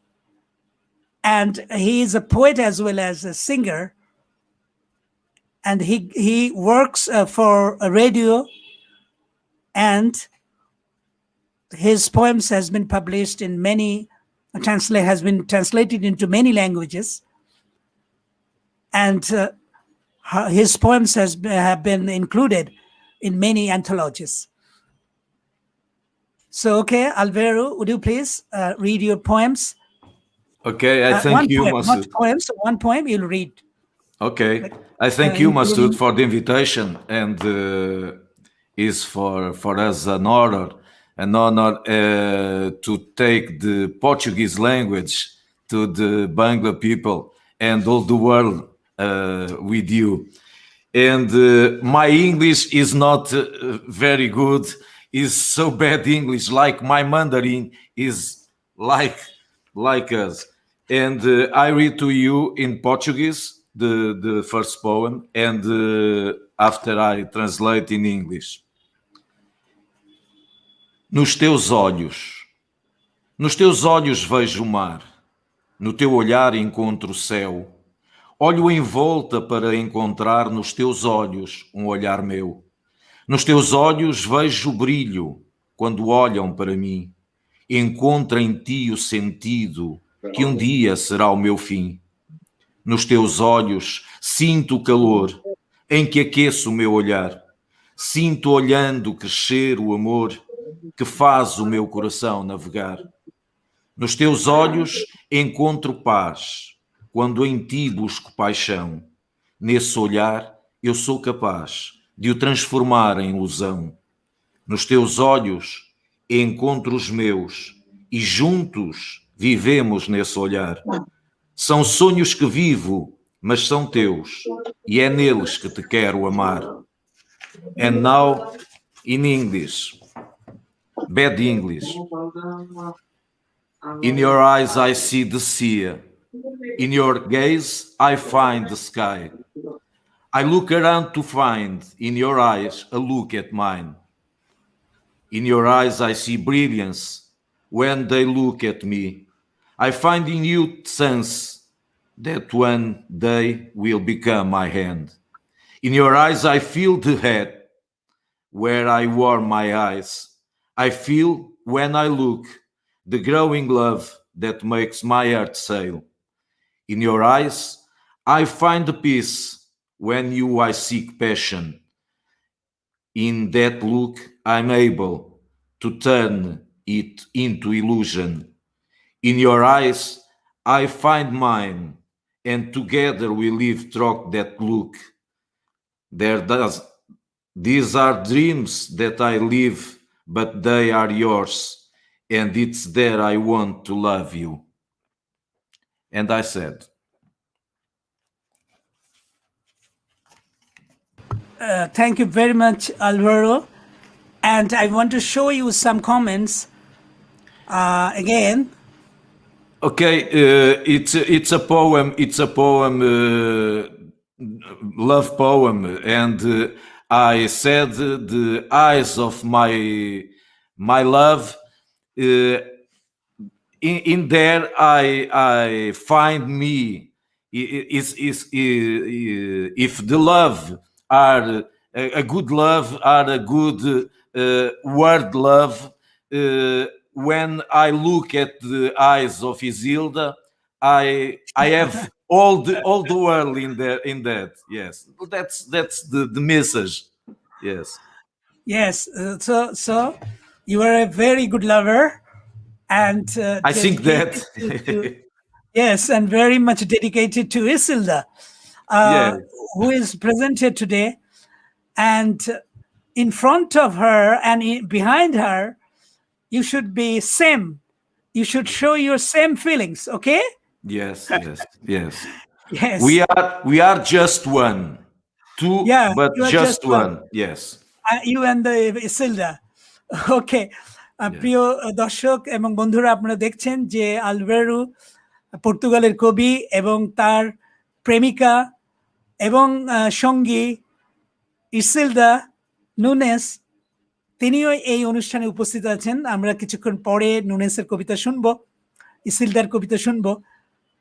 and he is a poet as well as a singer, and he works for a radio, and his poems has been published in many has been translated into many languages, and his poems have been included in many anthologies. So, okay, Alvaro, would you please read your poems? Okay, I thank you, poem, Masood. not poems, one poem you'll read. Okay, I thank you, Masood, for the invitation, and is for us an honor to take the Portuguese language to the Bangla people and all the world with you. And my English is not very good. Is so bad English, like my Mandarin is like us. And I read to you in Portuguese the first poem, and after I translate in English. Nos teus olhos vejo o mar, no teu olhar encontro o céu. Olho em volta para encontrar nos teus olhos um olhar meu. Nos teus olhos vejo o brilho quando olham para mim. Encontro em ti o sentido que um dia será o meu fim. Nos teus olhos sinto o calor em que aqueço o meu olhar. Sinto olhando crescer o amor que faz o meu coração navegar. Nos teus olhos encontro paz quando em ti busco paixão. Nesse olhar eu sou capaz de o transformar em ilusão. Nos teus olhos encontro os meus e juntos vivemos nesse olhar. São sonhos que vivo, mas são teus, e é neles que te quero amar. And now, in English, bad English. In your eyes I see the sea. In your gaze I find the sky. I look around to find in your eyes a look at mine. In your eyes I see brilliance when they look at me. I find in you sense that one day will become my hand. In your eyes I feel the head where I wore my eyes. I feel when I look the growing love that makes my heart sail. In your eyes I find the peace when you I seek passion. In that look I'm able to turn it into illusion. In your eyes I find mine, and together we live through that look. These are dreams that I live, but they are yours, and it's there I want to love you. And I said, thank you very much, Alvaro. And I want to show you some comments again. okay, it's a poem. It's a poem, love poem, and I said the eyes of my love. In there, I find me. If the love are a good love, are a good word love. When I look at the eyes of Isilda, I have all the world in that. Yes, that's the message. Yes. Yes. So you are a very good lover, and I think that. Yes, and very much dedicated to Isilda, who is present here today, and in front of her and behind her, you should be same. You should show your same feelings, okay? Yes. Yes. We are just one, Two, Yeah, but you are just one. one. Yes. You and the Isilda. ওকে, প্রিয় দর্শক এবং বন্ধুরা, আপনারা দেখছেন যে Alvaro পর্তুগালের কবি এবং তার প্রেমিকা এবং সঙ্গী ইসিলদা নুনেস, তিনিও এই অনুষ্ঠানে উপস্থিত আছেন। আমরা কিছুক্ষণ পরে নুনেসের কবিতা শুনবো, ইসিলদার কবিতা শুনবো।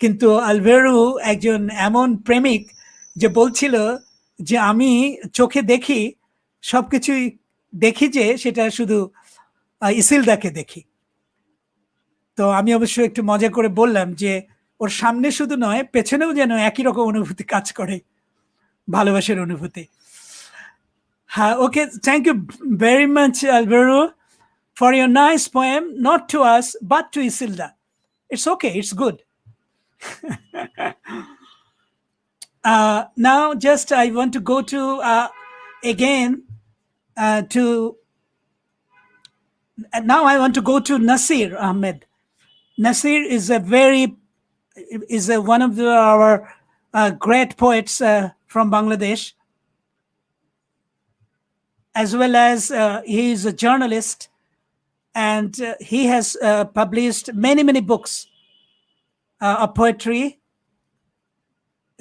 কিন্তু আলভেরো একজন এমন প্রেমিক যে বলছিল যে আমি চোখে দেখি, সবকিছুই দেখি, যে সেটা শুধু ইসিলদাকে দেখি। তো আমি অবশ্য একটু মজা করে বললাম যে ওর সামনে শুধু নয়, পেছনেও যেন একই রকম অনুভূতি কাজ করে, ভালোবাসার অনুভূতি। হ্যাঁ, okay, thank you very much Alvero for your nice poem, not to us but to Isilda. It's okay, it's good. Now just I want to go to again now I want to go to Nasir Ahmed. Nasir is one of our great poets from Bangladesh, as well as he is a journalist, and he has published many books of poetry.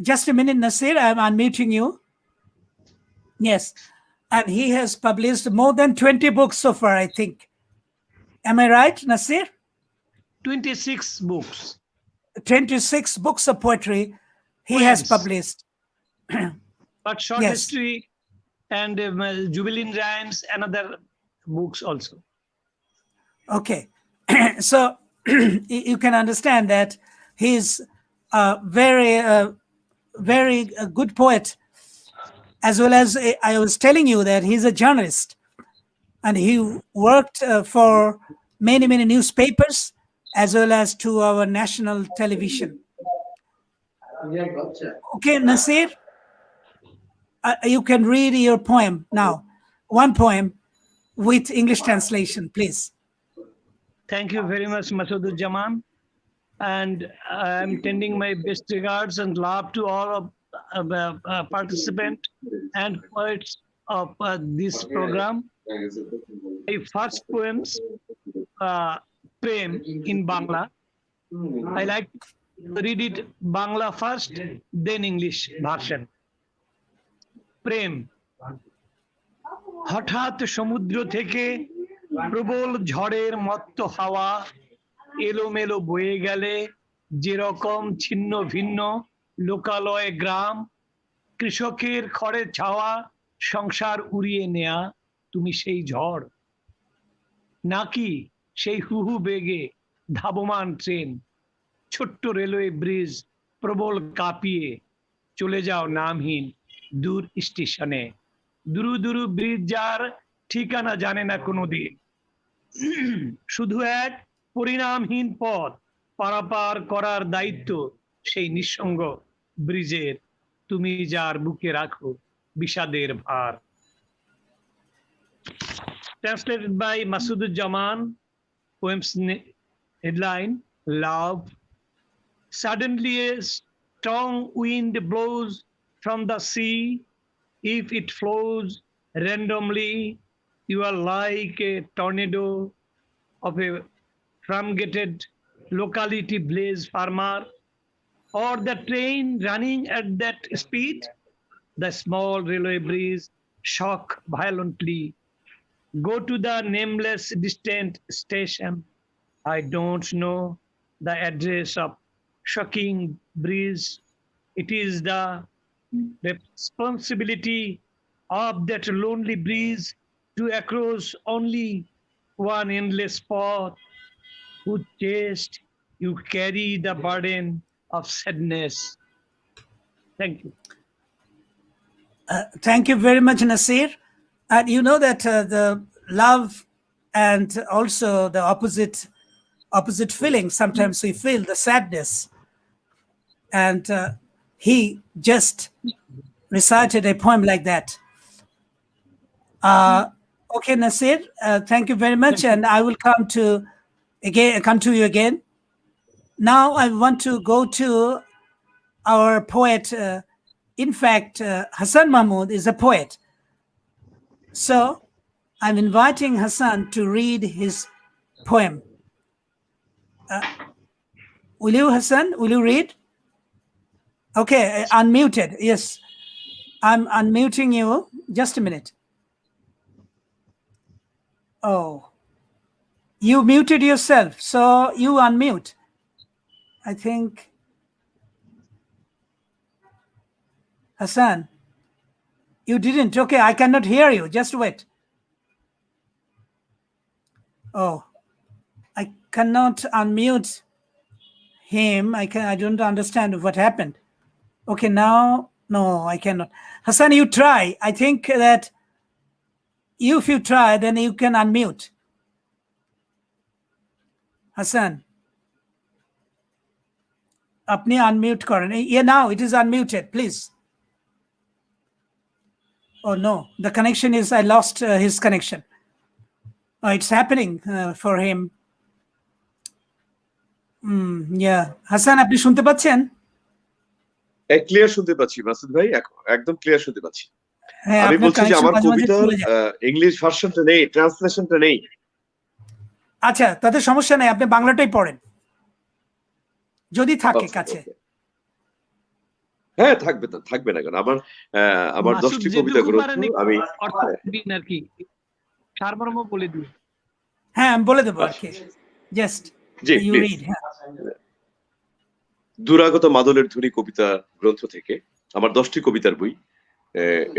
Just a minute, Nasir, I'm unmuting you. Yes, and he has published more than 20 books so far, I think. Am I right, Nasir? 26 books. 26 books of poetry he has Poems. published. But short Yes. history and jubilant rhymes and other books also. Okay, so you can understand that he's a very good poet, as well as I was telling you that he's a journalist, and he worked for many newspapers as well as to our national television. Okay, Nasir, you can read your poem now, one poem with English translation, please. Thank you very much, Masuduzzaman. And I'm tending my best regards and love to all of participants and poets of this program. My first poems, Prem in Bangla. I like to read it Bangla first, then English version. Prem. হঠাৎ সমুদ্র থেকে প্রবল ঝড়ের মত্ত হাওয়া এলোমেলো বয়ে গেলে যেরকম ছিন্ন ভিন্ন লোকালয় গ্রাম, কৃষকের খড়ের ছাওয়া সংসার উড়িয়ে নেয়া, তুমি সেই ঝড় নাকি সেই হুহু বেগে ধাবমান ট্রেন, ছোট্ট রেলওয়ে ব্রিজ প্রবল কাঁপিয়ে চলে যাও নামহীন দূর স্টেশনে, দুরু দুরু ব্রিজ যার ঠিকানা জানে না কোনোদিন, শুধু এক পরিণামহীন পথ পারাপার করার দায়িত্ব সেই নিঃসঙ্গ ব্রিজের, তুমি যার বুকে রাখো বিষাদের ভার। Translated by Masuduzzaman. Poem's headline: Love. Suddenly a strong wind blows from the sea. If it flows randomly, you are like a tornado of a fumigated locality blaze farmer, or the train running at that speed. The small railway bridge shock violently. Go to the nameless distant station. I don't know the address of shocking bridge. It is the responsibility of that lonely bridge to cross only one endless path, whose chest you carry the burden of sadness. Thank you. Thank you very much, Nasir. And you know that the love and also the opposite feeling, sometimes we feel the sadness, and he just recited a poem like that. Okay, Nasir, thank you very much, and I will come to you again. Now I want to go to our poet In fact, Hassan Mahmood is a poet. So I'm inviting Hassan to read his poem. Will you, Hassan? Will you read? Okay, unmuted. Yes, I'm unmuting you. Just a minute. Oh, you muted yourself, so you unmute. I think, Hassan, you didn't. Okay, I cannot hear you. Just wait. Oh, I cannot unmute him. I don't understand what happened. Okay, now, no, I cannot. Hassan, you try. I think that if you try, then you can unmute. Hassan, apni unmute karen. Yeah, now it is unmuted, please. Oh no, the connection is, I lost his connection. Oh, it's happening for him. Yeah, Hassan, আপনি শুনতে পাচ্ছেন? Clear শুনতে পাচ্ছি মাসুদ ভাই, একদম clear শুনতে পাচ্ছি। হ্যাঁ, আমি আপনার বলছি যে connection আমার মাঝে মাঝে কবিতার চলে যায়। ইংলিশ ভার্সনটা নেই, ট্রান্সলেশনটা নেই। আচ্ছা, তাতে সমস্যা নেই, আপনি বাংলাটাই পড়েন যদি থাকে কাছে। হ্যাঁ, থাকবে না কেন? আমার 10টি কবিতা গ্রন্থ আমি অর্থ দিন আর কি, সারমর্ম বলে দিন। হ্যাঁ, আমি বলে দেবো আর কি, জাস্ট ইউ রিড। দুরাগত মাদলের ধ্বনি কবিতা গ্রন্থ থেকে আমার 10টি কবিতার বই।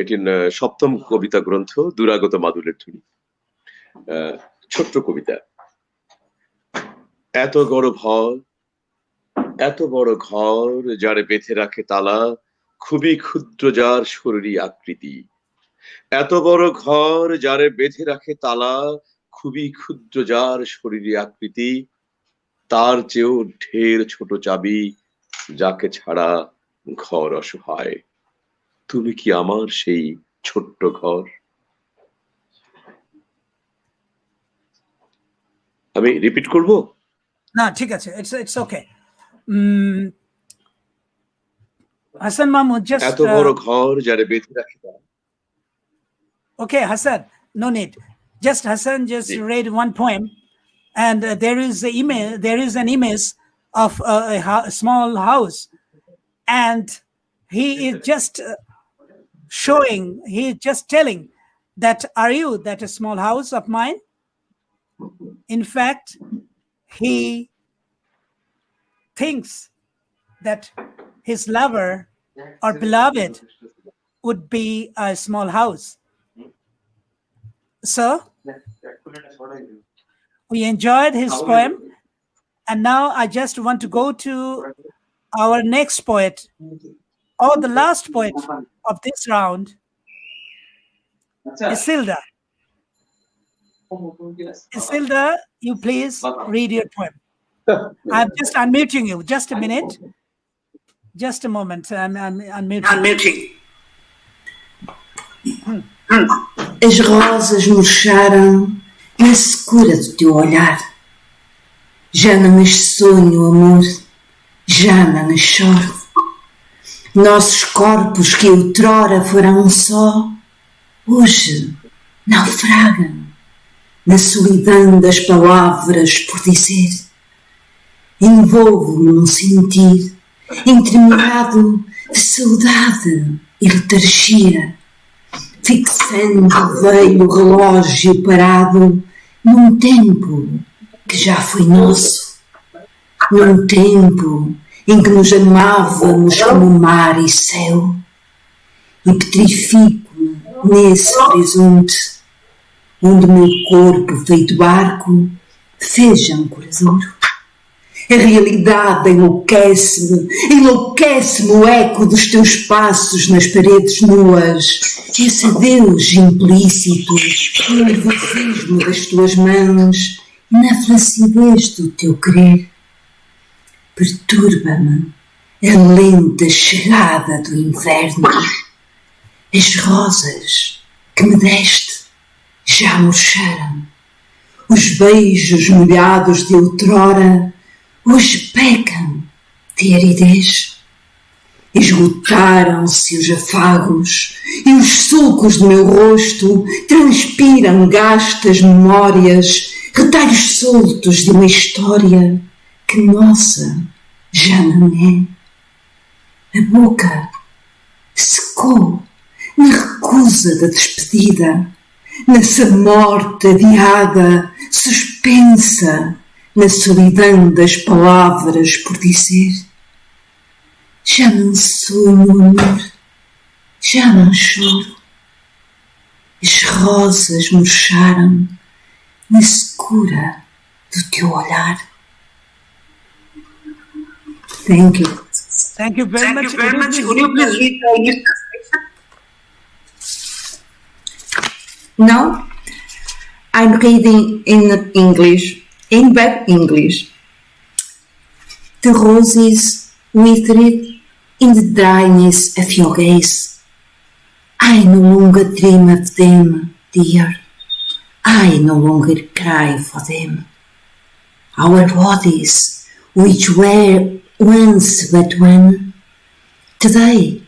এটি 7ম কবিতা গ্রন্থ দুরাগত মাদলের ধ্বনি। ছোট্ট কবিতা। এত বড় ঘর যারে বেঁধে রাখে তালা, খুবই ক্ষুদ্র যার শরীরী আকৃতি। এত বড় ঘর যারে বেঁধে রাখে তালা, খুবই ক্ষুদ্র যার শরীরী আকৃতি, তার চেয়েও ঢের ছোট চাবি যাকে ছাড়া ঘর অসহায়। তুমি কি আমার সেই ছোট্ট ঘর? আমি রিপিট করব? না, ঠিক আছে, it's okay. Hassan Mahmood, just এত বড় ঘর যারে বেঁধে রাখে তালা। Okay, Hassan, no need. Just Hassan just read one poem, and there is an image of a small house, and he is just he is just telling that, are you that a small house of mine? In fact, he thinks that his lover or beloved would be a small house. So we enjoyed his poem, and now I just want to go to our next poet, or the last poet of this round, Isilda. Isilda, you please read your poem. I'm just unmuting you. Just a minute. Just a moment. I'm unmuting. As rosas murcharam na secura do teu olhar. Já não nas sonho, amor, já não nas choro. Nossos corpos que outrora foram um só, hoje naufragam na solidão das palavras por dizer. Envolvo-me num sentir entremeado de saudade e letargia, fixando o velho relógio parado num tempo que já foi nosso, num tempo em que nos amávamos como mar e céu, e petrifico-me nesse horizonte, onde o meu corpo feito barco feja um coradouro. A realidade enlouquece-me o eco dos teus passos nas paredes nuas, esse adeus implícito, no nervosismo das tuas mãos e na flacidez do teu querer. Perturba-me a lenta chegada do inverno. As rosas que me deste já murcharam. Os beijos molhados de outrora hoje pecam de aridez. Esgotaram-se os afagos e os sulcos do meu rosto transpiram gastas memórias, retalhos soltos de uma história que nossa já não é. A boca secou na recusa da despedida, nessa morte adiada, suspensa na solidão das palavras por dizer. Já não sonho, amor, já não choro. As rosas murcharam na secura do teu olhar. Thank you. Thank you very much. Would you please read the English? Now, I'm reading in English, in bad English. The roses withered in the dryness of your gaze. I no longer dream of them, dear. I no longer cry for them. Our bodies, which were once but one, today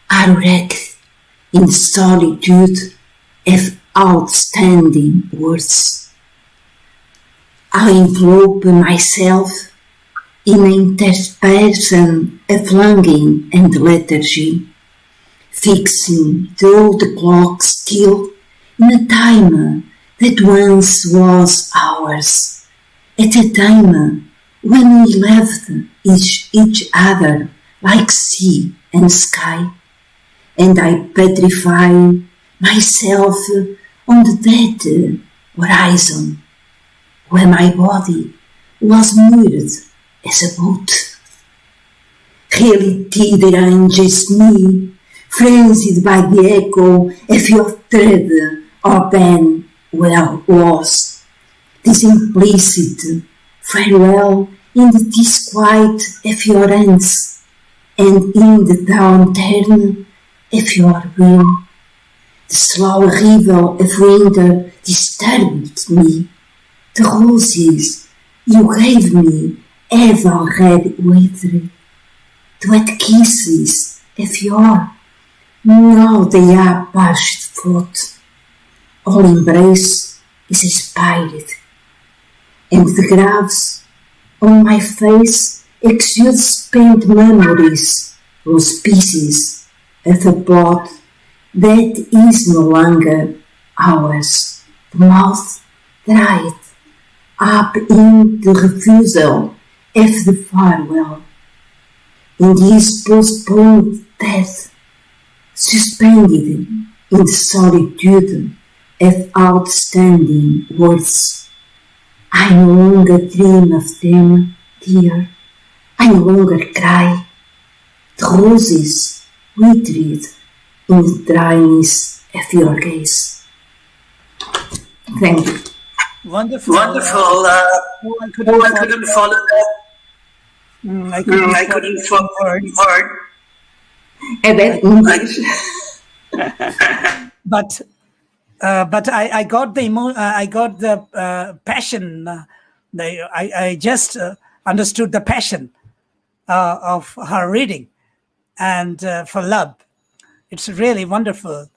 are wrecked in solitude of outstanding words. I envelope myself in an interspersion of longing and lethargy, fixing the old clock still in a time that once was ours, at a time when we loved each other like sea and sky, and I petrify myself on the dead horizon, where my body was moored as a boat. Reality deranges me, frenzied by the echo of your tread or pen well was. This implicit farewell in the disquiet of your hands, and in the downturn of your will. The slow arrival of winter disturbed me. The roses you gave me have already withered. The wet kisses of your, now they are parched forth. All embrace is expired, and the graves on my face exude spent memories, those pieces of a blood that is no longer ours. The mouth dried up in the refusal of the farewell. In this postponed death, suspended in the solitude of outstanding words, I no longer dream of them, dear. I no longer cry. The roses withered in the dryness of your gaze. Thank you. Wonderful. Wonderful. I couldn't follow that. I couldn't follow word. And that English. But I got the passion. I just understood the passion of her reading, and for love. It's really wonderful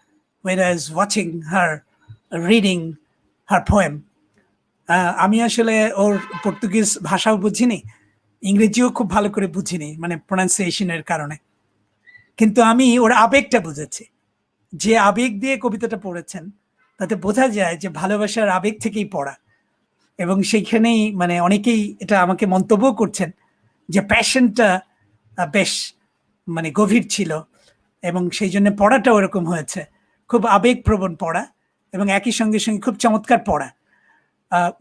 when I was watching her reading her poem. আমি আসলে ওর Portuguese ভাষাও বুঝিনি, ইংরেজিও খুব ভালো করে বুঝিনি, মানে প্রোনাউন্সিয়েশনের কারণে, কিন্তু আমি ওর আবেগটা বুঝেছি। যে আবেগ দিয়ে কবিতাটা পড়েছেন তাতে বোঝা যায় যে ভালোবাসার আবেগ থেকেই পড়া, এবং সেইখানেই মানে অনেকেই এটা আমাকে মন্তব্য করছেন যে প্যাশনটা বেশ মানে গভীর ছিল, এবং সেই জন্য পড়াটা ওরকম হয়েছে, খুব আবেগপ্রবণ পড়া, এবং একই সঙ্গে সঙ্গে খুব চমৎকার পড়া।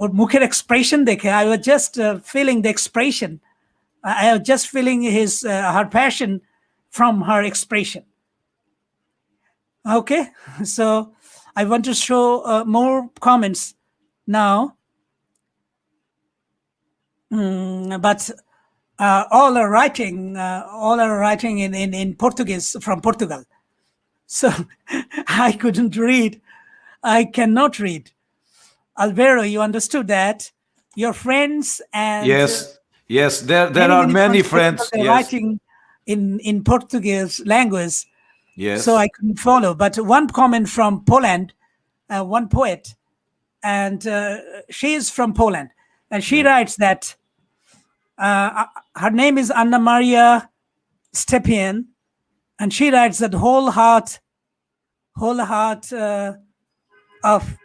ওর মুখের এক্সপ্রেশন দেখে I was just feeling the expression. I was just feeling her passion from her expression. Okay, so I want to show more comments now. But all are writing in Portuguese from Portugal. So I couldn't read. I cannot read. Alvaro, you understood that? Your friends and Yes, there are many friends. They're Yes. writing in Portuguese language, so Yes. I couldn't follow. But one comment from Poland, one poet, and she is from Poland, and she Yeah. writes that her name is Anna Maria Stepien, and she writes that whole heart of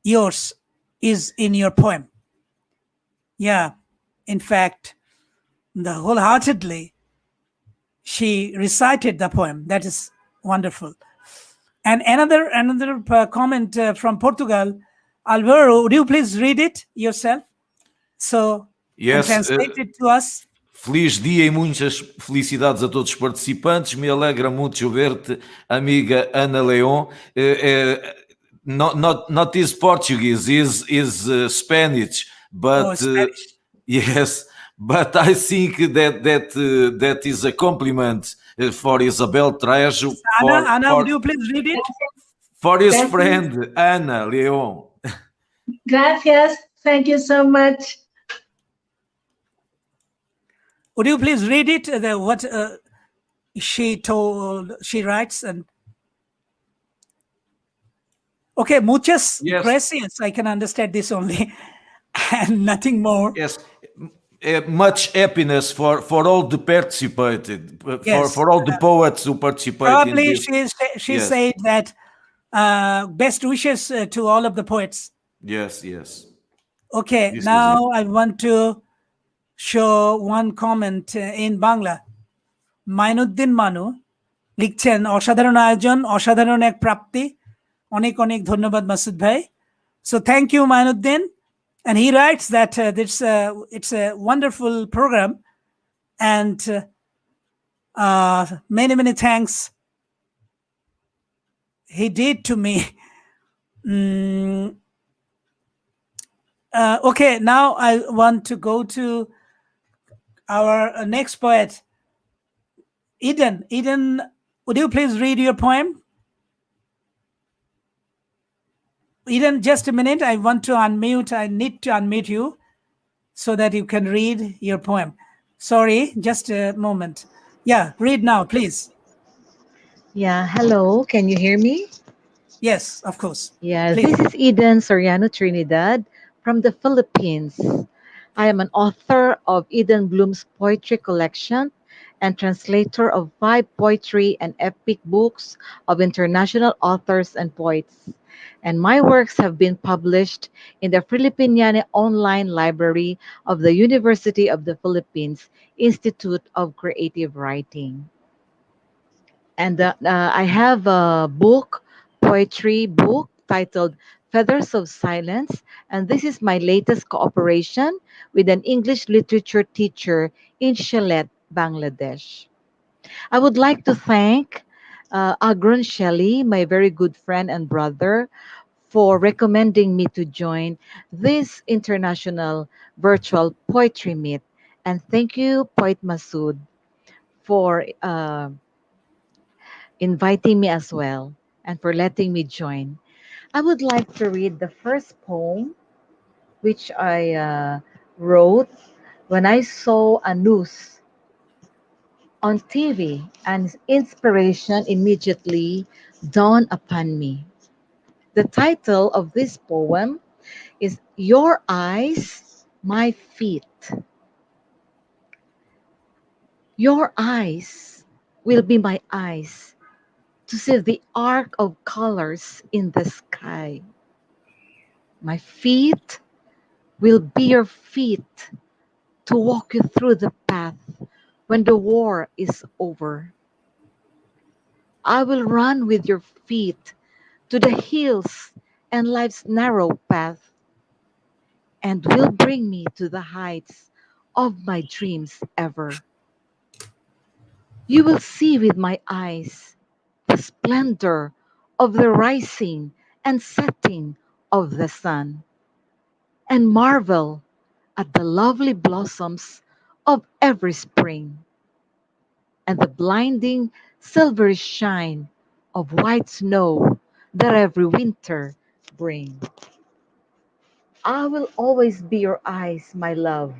yours is in your poem. Yeah, in fact, the wholeheartedly she recited the poem. That is wonderful. And another comment from Portugal, Alvaro, would you please read it yourself? So and Yes. translate it to us. Feliz dia e muitas felicidades a todos os participantes. Me alegra muito ver-te, amiga Ana Leon. Not is Portuguese, is Spanish, Oh, but Spanish. yes, but I think that is a compliment for Isabel Trejo, Anna, would you please read it? for his Gracias. friend Ana Leon. Gracias. Thank you so much. Would you please read it? What she writes and okay, muchas Yes. gracias. I can understand this only, and nothing more. Yes, much happiness for all the participated, Yes. for all the poets who participate in Probably this. she Yes. said that best wishes to all of the poets. Yes, yes. Okay, This is now I want to show one comment in Bangla. Mainuddin মানু লিখছেন অসাধারণ আয়োজন অসাধারণ এক প্রাপ্তি অনেক অনেক ধন্যবাদ মাসুদ ভাই so thank you Mainuddin and he writes that it's a wonderful program and many thanks he did to me. Okay, now I want to go to our next poet, Eden, would you please read your poem? Eden, just a minute. I want to unmute. I need to unmute you so that you can read your poem. Sorry, just a moment. Yeah, read now, please. Yeah, hello. Can you hear me? Yes, of course. Yeah, Please. this is Eden Soriano Trinidad from the Philippines. I am an author of Eden Bloom's poetry collection and translator of 5 poetry and epic books of international authors and poets. And my works have been published in the Filipiniana Online Library of the University of the Philippines Institute of Creative Writing. And I have a book, poetry book titled Feathers of Silence. And this is my latest cooperation with an English literature teacher in Sylhet, Bangladesh. I would like to thank Agron Shelley, my very good friend and brother, for recommending me to join this international virtual poetry meet. And thank you, Poet Masood, for inviting me as well and for letting me join. I would like to read the first poem which I wrote when I saw a news on TV, and inspiration immediately dawned upon me. The title of this poem is Your Eyes, My Feet. Your eyes will be my eyes to see the arc of colors in the sky. My feet will be your feet to walk you through the path when the war is over. I will run with your feet to the hills and life's narrow path, and will bring me to the heights of my dreams ever. You will see with my eyes the splendor of the rising and setting of the sun, and marvel at the lovely blossoms of every spring, and the blinding silvery shine of white snow that every winter brings. I will always be your eyes, my love,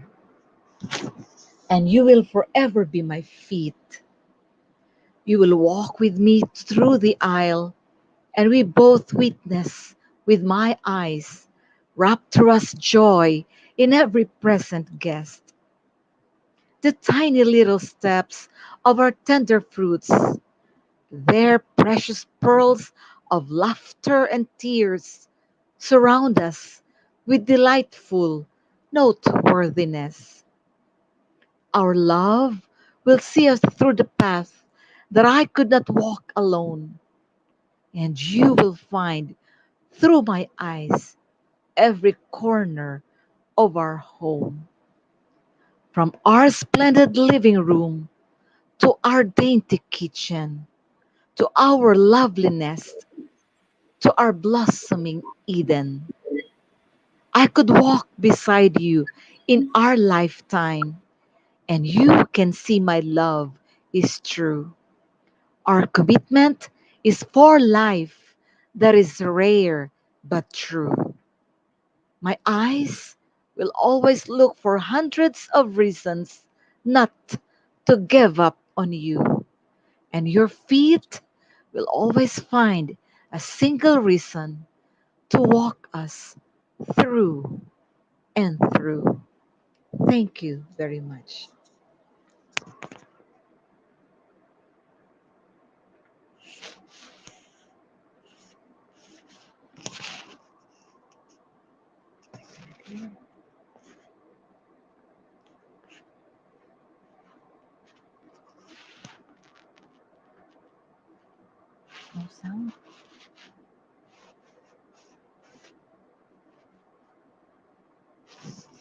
and you will forever be my feet. You will walk with me through the aisle, and we both witness with my eyes rapturous joy in every present guest. The tiny little steps of our tender fruits, their precious pearls of laughter and tears, surround us with delightful noteworthiness. Our love will see us through the path that I could not walk alone, and you will find through my eyes every corner of our home. From our splendid living room to our dainty kitchen, to our lovely nest, to our blossoming Eden. I could walk beside you in our lifetime, and you can see my love is true. Our commitment is for life that is rare but true. My eyes will always look for hundreds of reasons not to give up on you, and your feet will always find a single reason to walk us through and through. Thank you very much. No sound?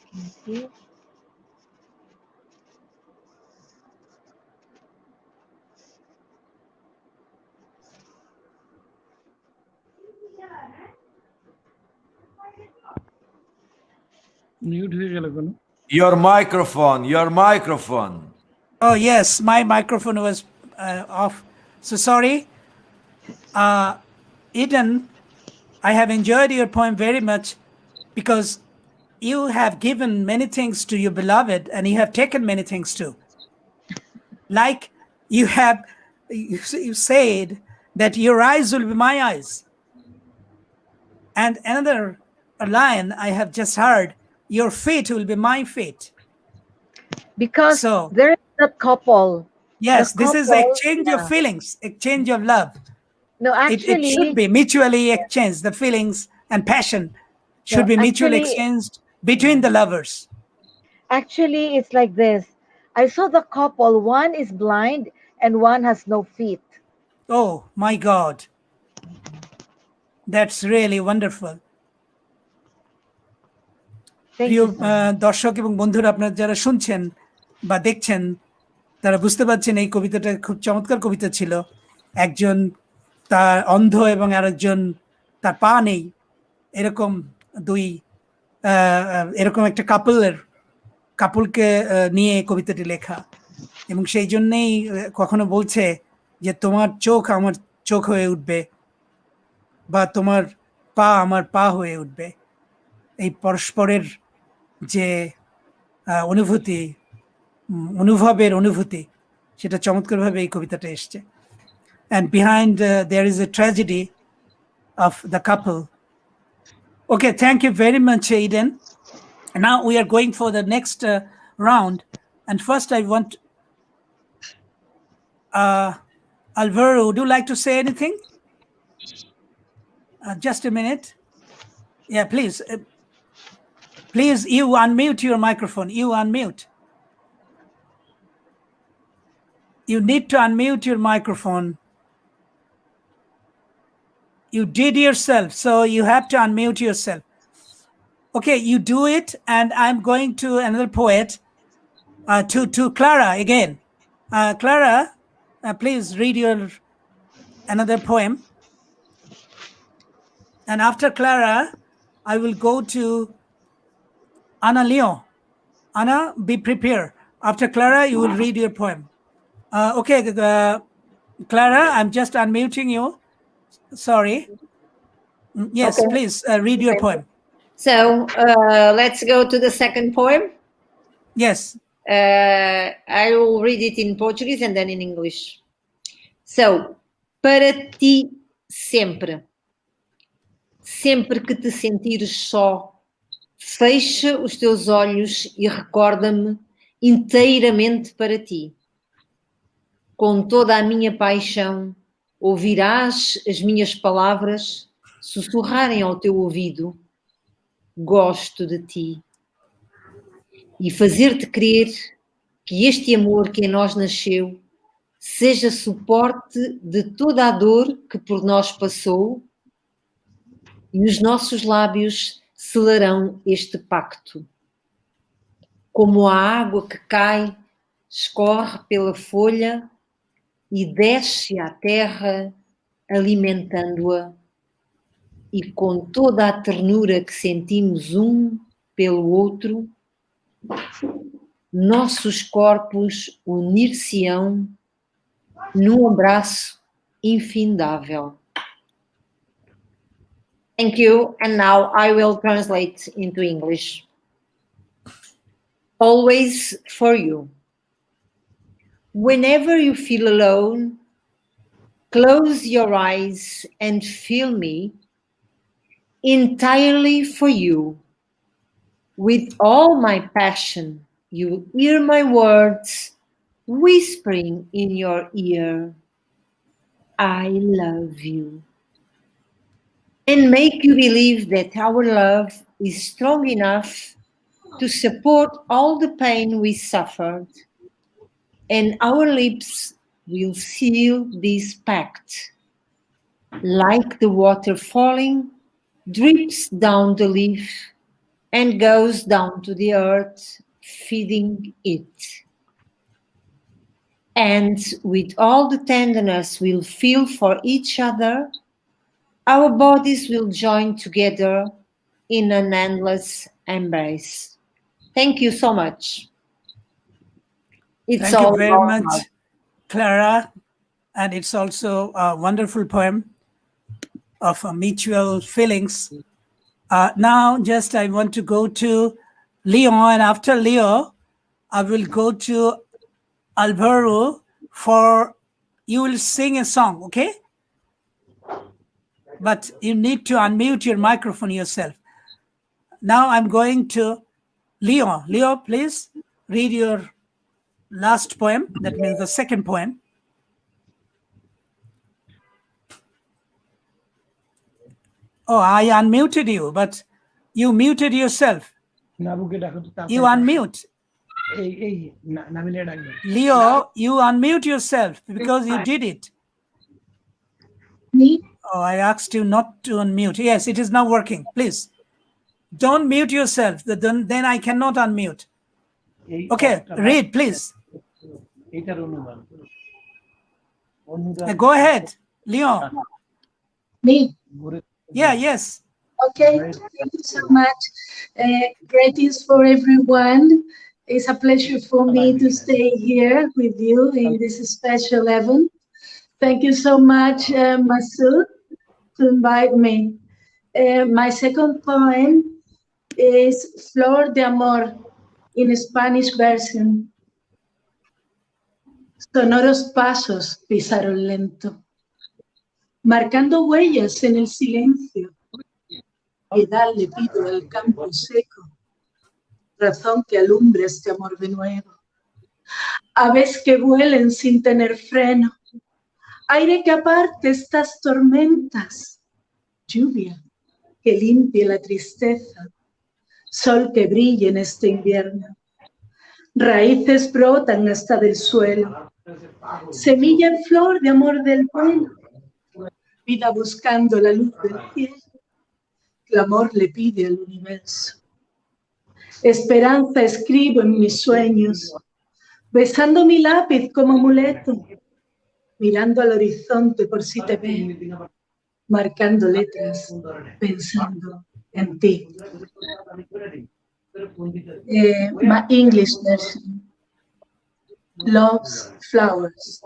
Can you see it? Mute হয়ে গেল কেন? Your microphone, your microphone. Oh, yes, my microphone was off. So sorry. Eden, I have enjoyed your poem very much because you have given many things to your beloved and you have taken many things too. Like you said that your eyes will be my eyes. And another line I have just heard, your feet will be my feet. Because So there is that couple. yes, The this is couple, exchange of yeah. feelings, exchange of love. No, It should be mutually exchanged. The feelings and passion should be mutually exchanged between the lovers. actually, it's like this. I saw the couple. One is blind and one has no feet. Oh my God. That's really wonderful. Thank প্রিয় you so much. দর্শক এবং বন্ধুরা, আপনারা যারা শুনছেন বা দেখছেন তারা বুঝতে পারছেন এই কবিতাটা খুব চমৎকার কবিতা ছিল। একজন তার অন্ধ এবং আরেকজন তার পা নেই, এরকম দুই এরকম একটা কাপলকে নিয়ে এই কবিতাটি লেখা। এবং সেই জন্যেই কখনো বলছে যে তোমার চোখ আমার চোখ হয়ে উঠবে বা তোমার পা আমার পা হয়ে উঠবে। এই পরস্পরের যে অনুভূতি, অনুভবের অনুভূতি, সেটা চমৎকারভাবে এই কবিতাটা এসছে। And behind there is a tragedy of the couple. Okay, thank you very much, Eden. Now we are going for the next round. And first I want, Alvaro, would you like to say anything? Just a minute. Yeah, please. Please, you unmute your microphone. You unmute. You need to unmute your microphone. You did yourself, so you have to unmute yourself. Okay, you do it, and I'm going to another poet, to Clara again. Clara, please read your another poem. And after Clara, I will go to Anna Leon. Anna, be prepared. After Clara, you will read your poem. Okay, Clara, I'm just unmuting you. Sorry. Yes, Okay. please read your poem. So let's go to the second poem. Yes. I will read it in Portuguese and then in English. So, para ti sempre. Sempre que te sentires só, fecha os teus olhos e recorda-me inteiramente para ti. Com toda a minha paixão, ouvirás as minhas palavras sussurrarem ao teu ouvido: gosto de ti. E fazer-te crer que este amor que em nós nasceu seja suporte de toda a dor que por nós passou, e os nossos lábios selarão este pacto. Como a água que cai, escorre pela folha e desce à terra, alimentando-a, e com toda a ternura que sentimos um pelo outro, nossos corpos unir-se-ão num abraço infindável. Thank you, and now I will translate into English. Always for you. Whenever you feel alone, close your eyes and feel me entirely for you. With all my passion, you hear my words whispering in your ear. I love you. And make you believe that our love is strong enough to support all the pain we suffered. And our lips will seal this pact. Like the water falling, drips down the leaf and goes down to the earth, feeding it. And with all the tenderness we'll feel for each other, our bodies will join together in an endless embrace. Thank you so much. Thank you very much, Clara. And it's also a wonderful poem of mutual feelings. Now, just I want to go to Leo, and after Leo, I will go to Alvaro you will sing a song, okay? But you need to unmute your microphone yourself. Now I'm going to Leo. Leo, please read your last poem. That means the second poem. Oh, I unmuted you, but you muted yourself. You unmute. Leo, you unmute yourself because you did it. Me? Oh, I asked you not to unmute. Yes, it is now working. Please, don't mute yourself. Then I cannot unmute. Okay, read, please. Go ahead, Leo. Me? Yeah, yes. Okay, thank you so much. Greetings for everyone. It's a pleasure for me to stay here with you in this special event. Thank you so much, Masoud, to invite me. My second poem is Flor de Amor in Spanish version. Sonoros pasos pisaron lento, marcando huellas en el silencio. Piedad le pido al campo seco, razón que alumbre este amor de nuevo. Aves que vuelen sin tener freno, aire que aparte estas tormentas, lluvia que limpie la tristeza, sol que brille en este invierno. Raíces brotan hasta del suelo, semilla en flor de amor del vuelo, vida buscando la luz del cielo, clamor le pide al universo. Esperanza escribo en mis sueños, besando mi lápiz como amuleto, mirando al horizonte por si te veo, marcando letras, pensando en ti. My English version. Love's flowers.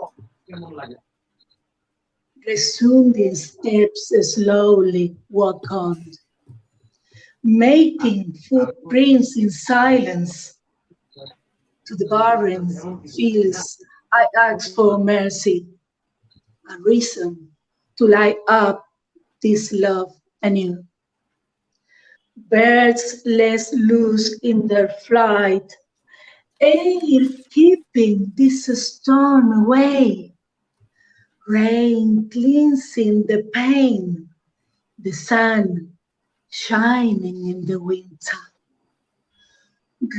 Resume these steps slowly, walk on, making footprints in silence, to the barren fields, I ask for mercy, a reason to light up this love anew. Birds let loose in their flight, air keeping this storm away, rain cleansing the pain, the sun shining in the winter.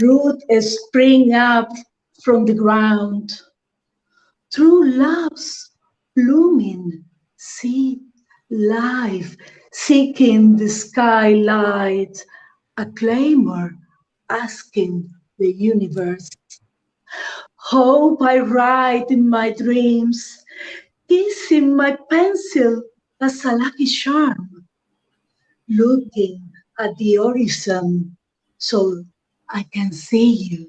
Roots spring up from the ground, true love's blooming seed, life seeking the skylight, a clamor asking the universe. Hope I write in my dreams, kissing my pencil as a lucky charm, looking at the horizon so I can see you,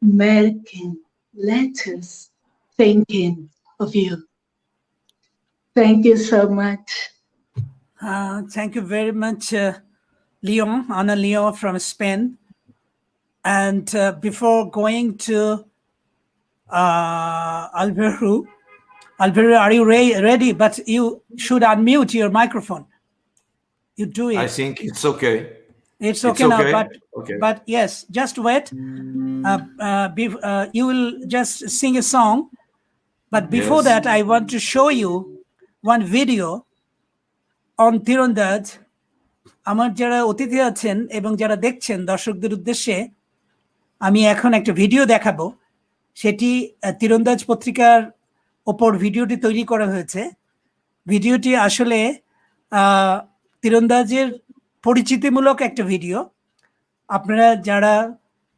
making letters, thinking of you. Thank you so much. Thank you very much, Leon, Ana Leon from Spain. And before going to Alvaro, are you ready? But you should unmute your microphone. You do it. I think it's okay. It's okay now, Okay. but yes, just wait. You will just sing a song. But before Yes. that, I want to show you one video on tirandaz. আমার যারা অতিথি আছেন এবং যারা দেখছেন দর্শকদের উদ্দেশ্যে আমি এখন একটা ভিডিও দেখাবো। সেটি তীরন্দাজ পত্রিকার ওপর ভিডিওটি তৈরি করা হয়েছে। ভিডিওটি আসলে তীরন্দাজের পরিচিতিমূলক একটা ভিডিও। আপনারা যারা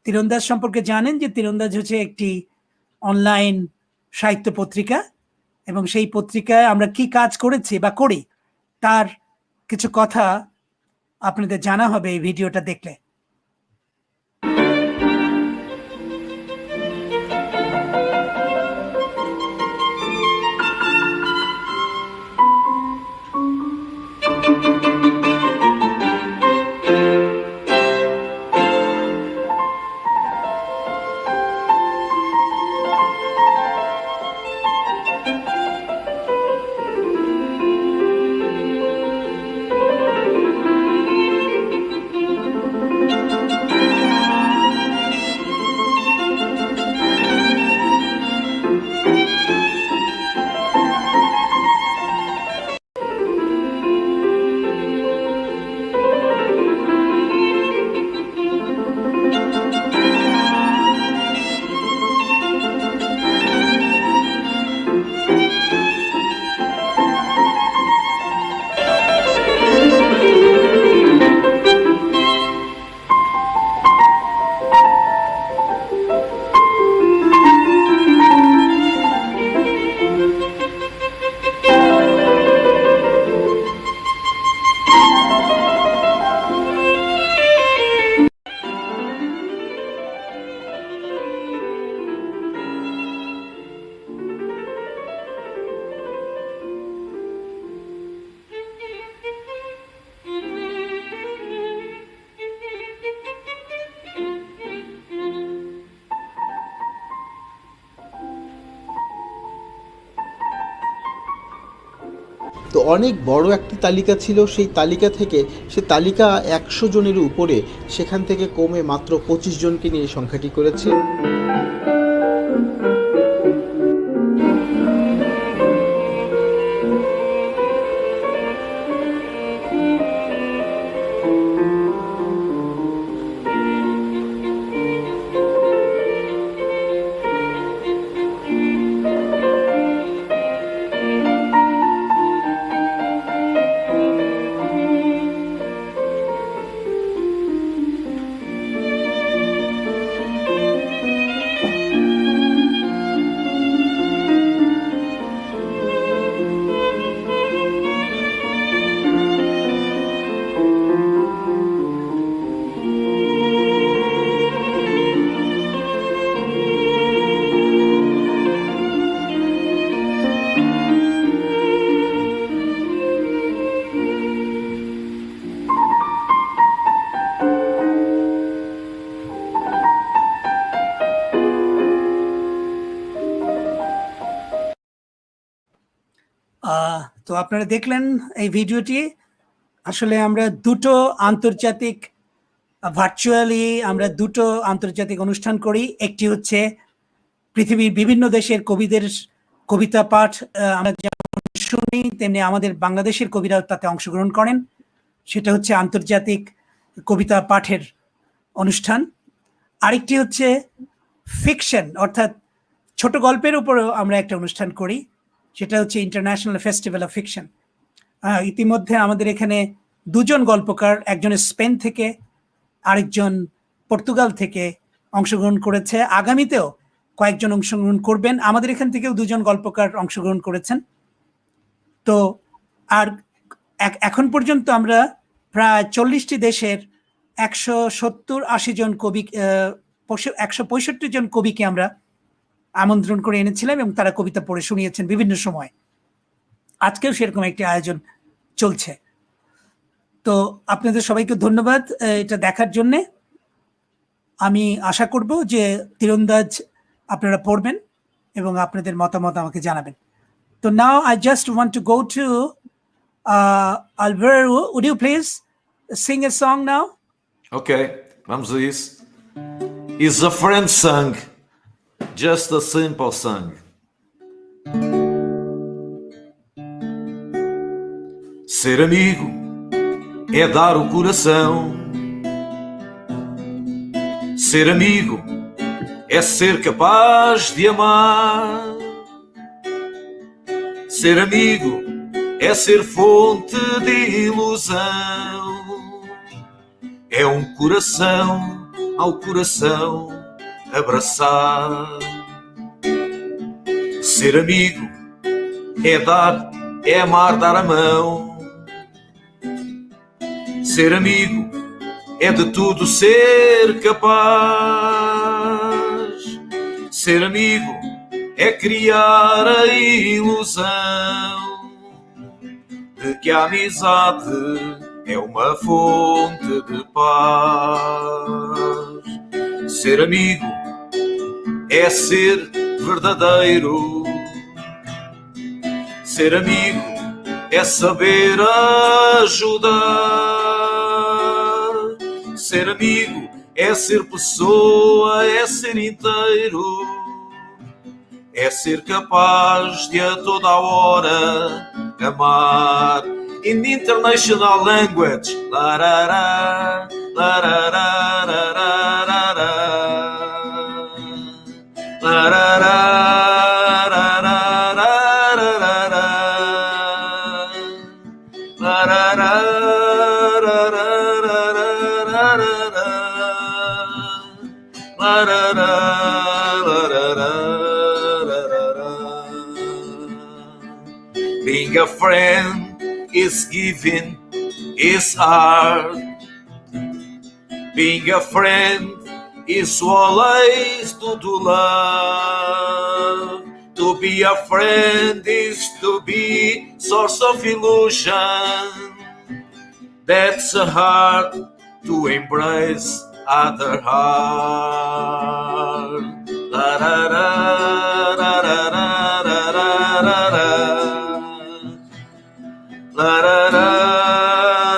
তীরন্দাজ সম্পর্কে জানেন যে তীরন্দাজ হচ্ছে একটি অনলাইন সাহিত্য পত্রিকা এবং সেই পত্রিকায় আমরা কি কাজ করেছি বা করি তার কিছু কথা আপনাদের জানা হবে এই ভিডিওটা দেখলে। তো অনেক বড় একটি তালিকা ছিল, সেই তালিকা থেকে সে তালিকা 100 জনের উপরে, সেখান থেকে কমে মাত্র 25 জনকে নিয়ে সংখ্যাটি করেছে। তো আপনারা দেখলেন এই ভিডিওটি। আসলে আমরা দুটো আন্তর্জাতিক ভার্চুয়ালি আমরা দুটো আন্তর্জাতিক অনুষ্ঠান করি। একটি হচ্ছে পৃথিবীর বিভিন্ন দেশের কবিদের কবিতা পাঠ আমরা যেমন শুনি, তেমনি আমাদের বাংলাদেশের কবিরাও তাতে অংশগ্রহণ করেন। সেটা হচ্ছে আন্তর্জাতিক কবিতা পাঠের অনুষ্ঠান। আরেকটি হচ্ছে ফিকশন, অর্থাৎ ছোট গল্পের উপরেও আমরা একটা অনুষ্ঠান করি, সেটা হচ্ছে ইন্টারন্যাশনাল ফেস্টিভ্যাল অফ ফিকশন। ইতিমধ্যে আমাদের এখানে দুজন গল্পকার, একজন স্পেন থেকে, আরেকজন পর্তুগাল থেকে অংশগ্রহণ করেছে। আগামীতেও কয়েকজন অংশগ্রহণ করবেন। আমাদের এখান থেকেও দুজন গল্পকার অংশগ্রহণ করেছেন। তো আর এখন পর্যন্ত আমরা প্রায় 40টি দেশের 170-80 জন কবি, 165 জন কবিকে আমরা আমন্ত্রণ করে এনেছিলাম এবং তারা কবিতা পড়ে শুনিয়েছেন বিভিন্ন সময়। আজকেও সেরকম একটি আয়োজন চলছে। তো আপনাদের সবাইকে ধন্যবাদ এটা দেখার জন্যে। আমি আশা করব যে তীরন্দাজ আপনারা পড়বেন এবং আপনাদের মতামত আমাকে জানাবেন। তো নাও I just want to go to Alvaro. Would you please sing a song now? Okay, vamos a isso. Is a friend song, just a simple song. Ser amigo é dar o coração. Ser amigo é ser capaz de amar. Ser amigo é ser fonte de ilusão. É um coração ao coração abraçar. Ser amigo é dar, é amar, dar a mão. Ser amigo é de tudo ser capaz. Ser amigo é criar a ilusão de que a amizade é uma fonte de paz. Ser amigo é ser verdadeiro. Ser amigo é saber ajudar. Ser amigo é ser pessoa, é ser inteiro. É ser capaz de a toda hora amar. In the international language, la-ra-ra, la-ra-ra, la-ra-ra, la-ra-ra, being a friend is giving, is hard. Being a friend is always to do love. To be a friend is to be source of illusion. That's a heart to embrace other heart. La la la la la la la la la. La la la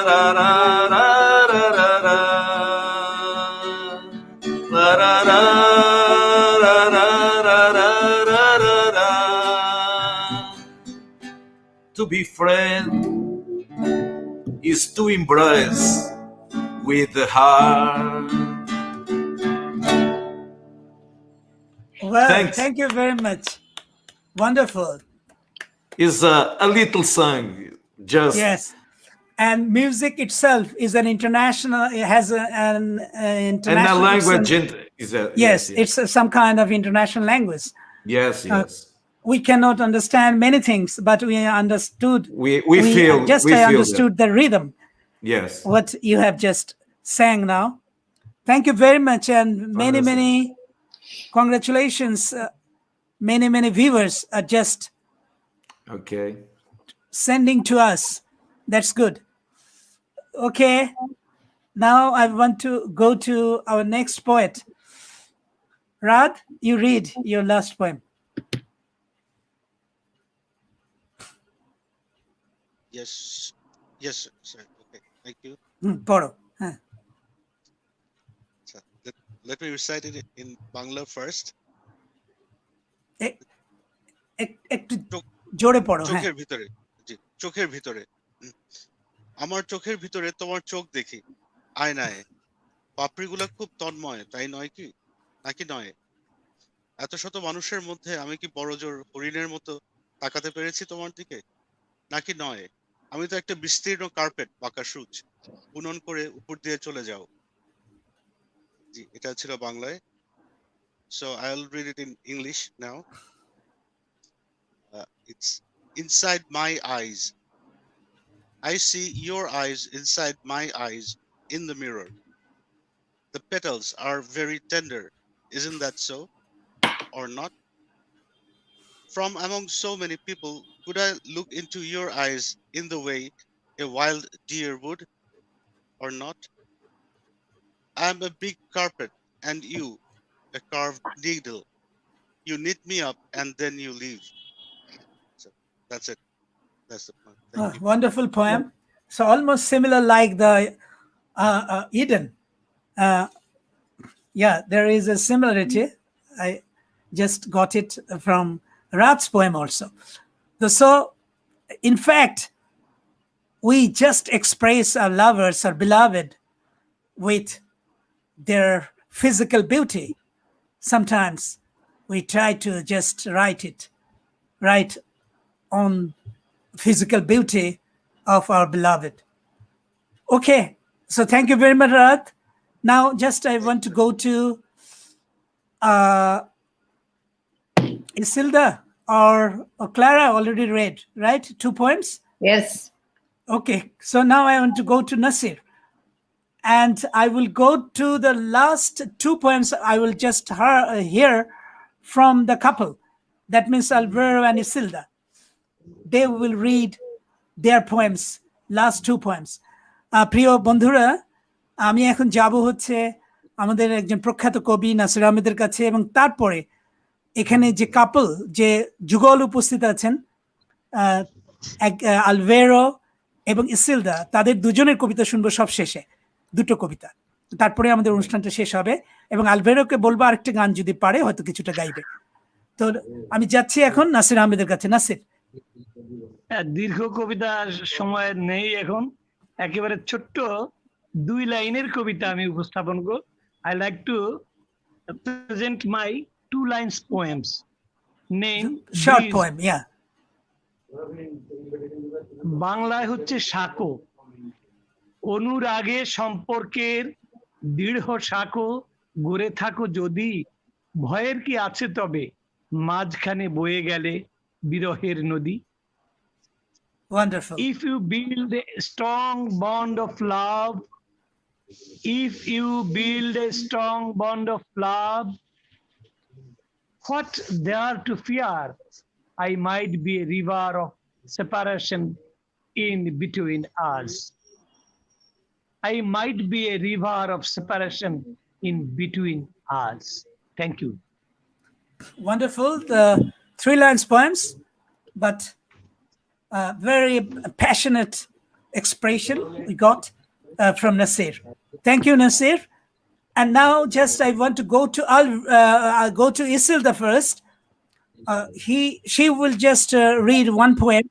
la la la la la la. La la la la la la la la la. To be friend is to embrace with the heart. Well, Thanks. thank you very much. Wonderful. Is a little song, just Yes. And music itself is an international, it has an and international. a language is a, Yes, it's some kind of international language. yes, yes. We cannot understand many things, but we understood. We feel just we I feel understood the rhythm. Yes. What you have just sang now. Thank you very much, and many congratulations. Many viewers are just Okay. sending to us. That's good. Okay, now I want to go to our next poet. Rad, you read your last poem. Yes, yes, sir. Okay, thank you. পড়ো হ্যাঁ So let me recite it in Bangla first. একটু জোরে পড়ো হ্যাঁ চোখের ভিতরে, জি, চোখের ভিতরে। আমার চোখের ভিতরে তোমার চোখ দেখি আয়নায়। পাপড়িগুলো খুব তন্ময়, তাই নয় কি? নাকি নয়? এত শত মানুষের মধ্যে আমি কি বড় জোর হরিণের মতো তাকাতে পেরেছি তোমার দিকে? নাকি নয়? আমি তো একটা বিস্তীর্ণ কার্পেট, পাকা সূচ বুনন করে উপর দিয়ে চলে যাও। জি, এটা ছিল বাংলায়। So I'll read it in English now. It's inside my eyes. I see your eyes inside my eyes in the mirror. The petals are very tender. Isn't that so? Or not? From among so many people, could I look into your eyes in the way a wild deer would? Or not? I am a big carpet, and you, a carved needle. You knit me up and then you leave. So that's it. That's the point. Thank you. Wonderful poem. So almost similar like the Eden. Yeah, there is a similarity. I just got it from Rat's poem also. So, in fact, we just express our lovers, our beloved, with their physical beauty. Sometimes we try to just write on physical beauty of our beloved. Okay, so thank you very much, Rat. Now, just I want to go to Isilda or Clara already read, right? 2 poems? Yes. Okay, so now I want to go to Nasir. And I will go to the last 2 poems. I will just hear from the couple. That means Alvaro and Isilda. They will read their poems, last 2 poems. প্রিয় বন্ধুরা, আমি এখন যাব হচ্ছে আমাদের একজন প্রখ্যাত কবি নাসির আহমেদের কাছে, এবং তারপরে এখানে যে কাপল, যে যুগল উপস্থিত আছেন, আলভেরো এবং ইসিলদা, তাদের দুজনের কবিতা শুনবো সব শেষে, 2টো কবিতা। তারপরে আমাদের অনুষ্ঠানটা শেষ হবে, এবং আলভেরোকে বলবো আরেকটা গান যদি পারে, হয়তো কিছুটা গাইবে। তো আমি যাচ্ছি এখন নাসির আহমেদের কাছে। নাসির। দীর্ঘ কবিতা সময় নেই এখন, একেবারে ছোট্ট 2 লাইনের কবিতা আমি উপস্থাপন করব। I like to present my 2 lines poems. Name short poem, yeah. বাংলায় হচ্ছে সাঁকো, অনুরাগে সম্পর্কের দৃঢ় সাঁকো গড়ে থাকো যদি, ভয়ের কি আছে তবে মাঝখানে বয়ে গেলে বিরহের নদী। Wonderful. If you build a strong bond of love, if you build a strong bond of love, what there to fear? I might be a river of separation in between us. I might be a river of separation in between us. Thank you. Wonderful. The 3 lines poems, but very passionate expression we got from Nasir. Thank you, Nasir. And now just I want to go to I'll go to Isilda first. She will just read 1 poem,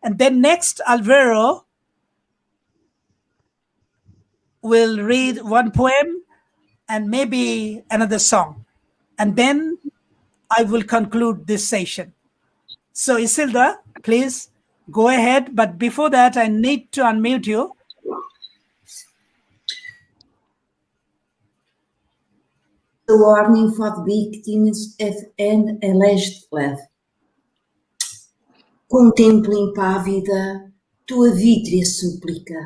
and then next Alvaro will read 1 poem and maybe another song, and then I will conclude this session. So Isilda, please go ahead, but before that I need to unmute you. The warning for the victims of an alleged flood. Com tempo impávida, tua vítrea súplica,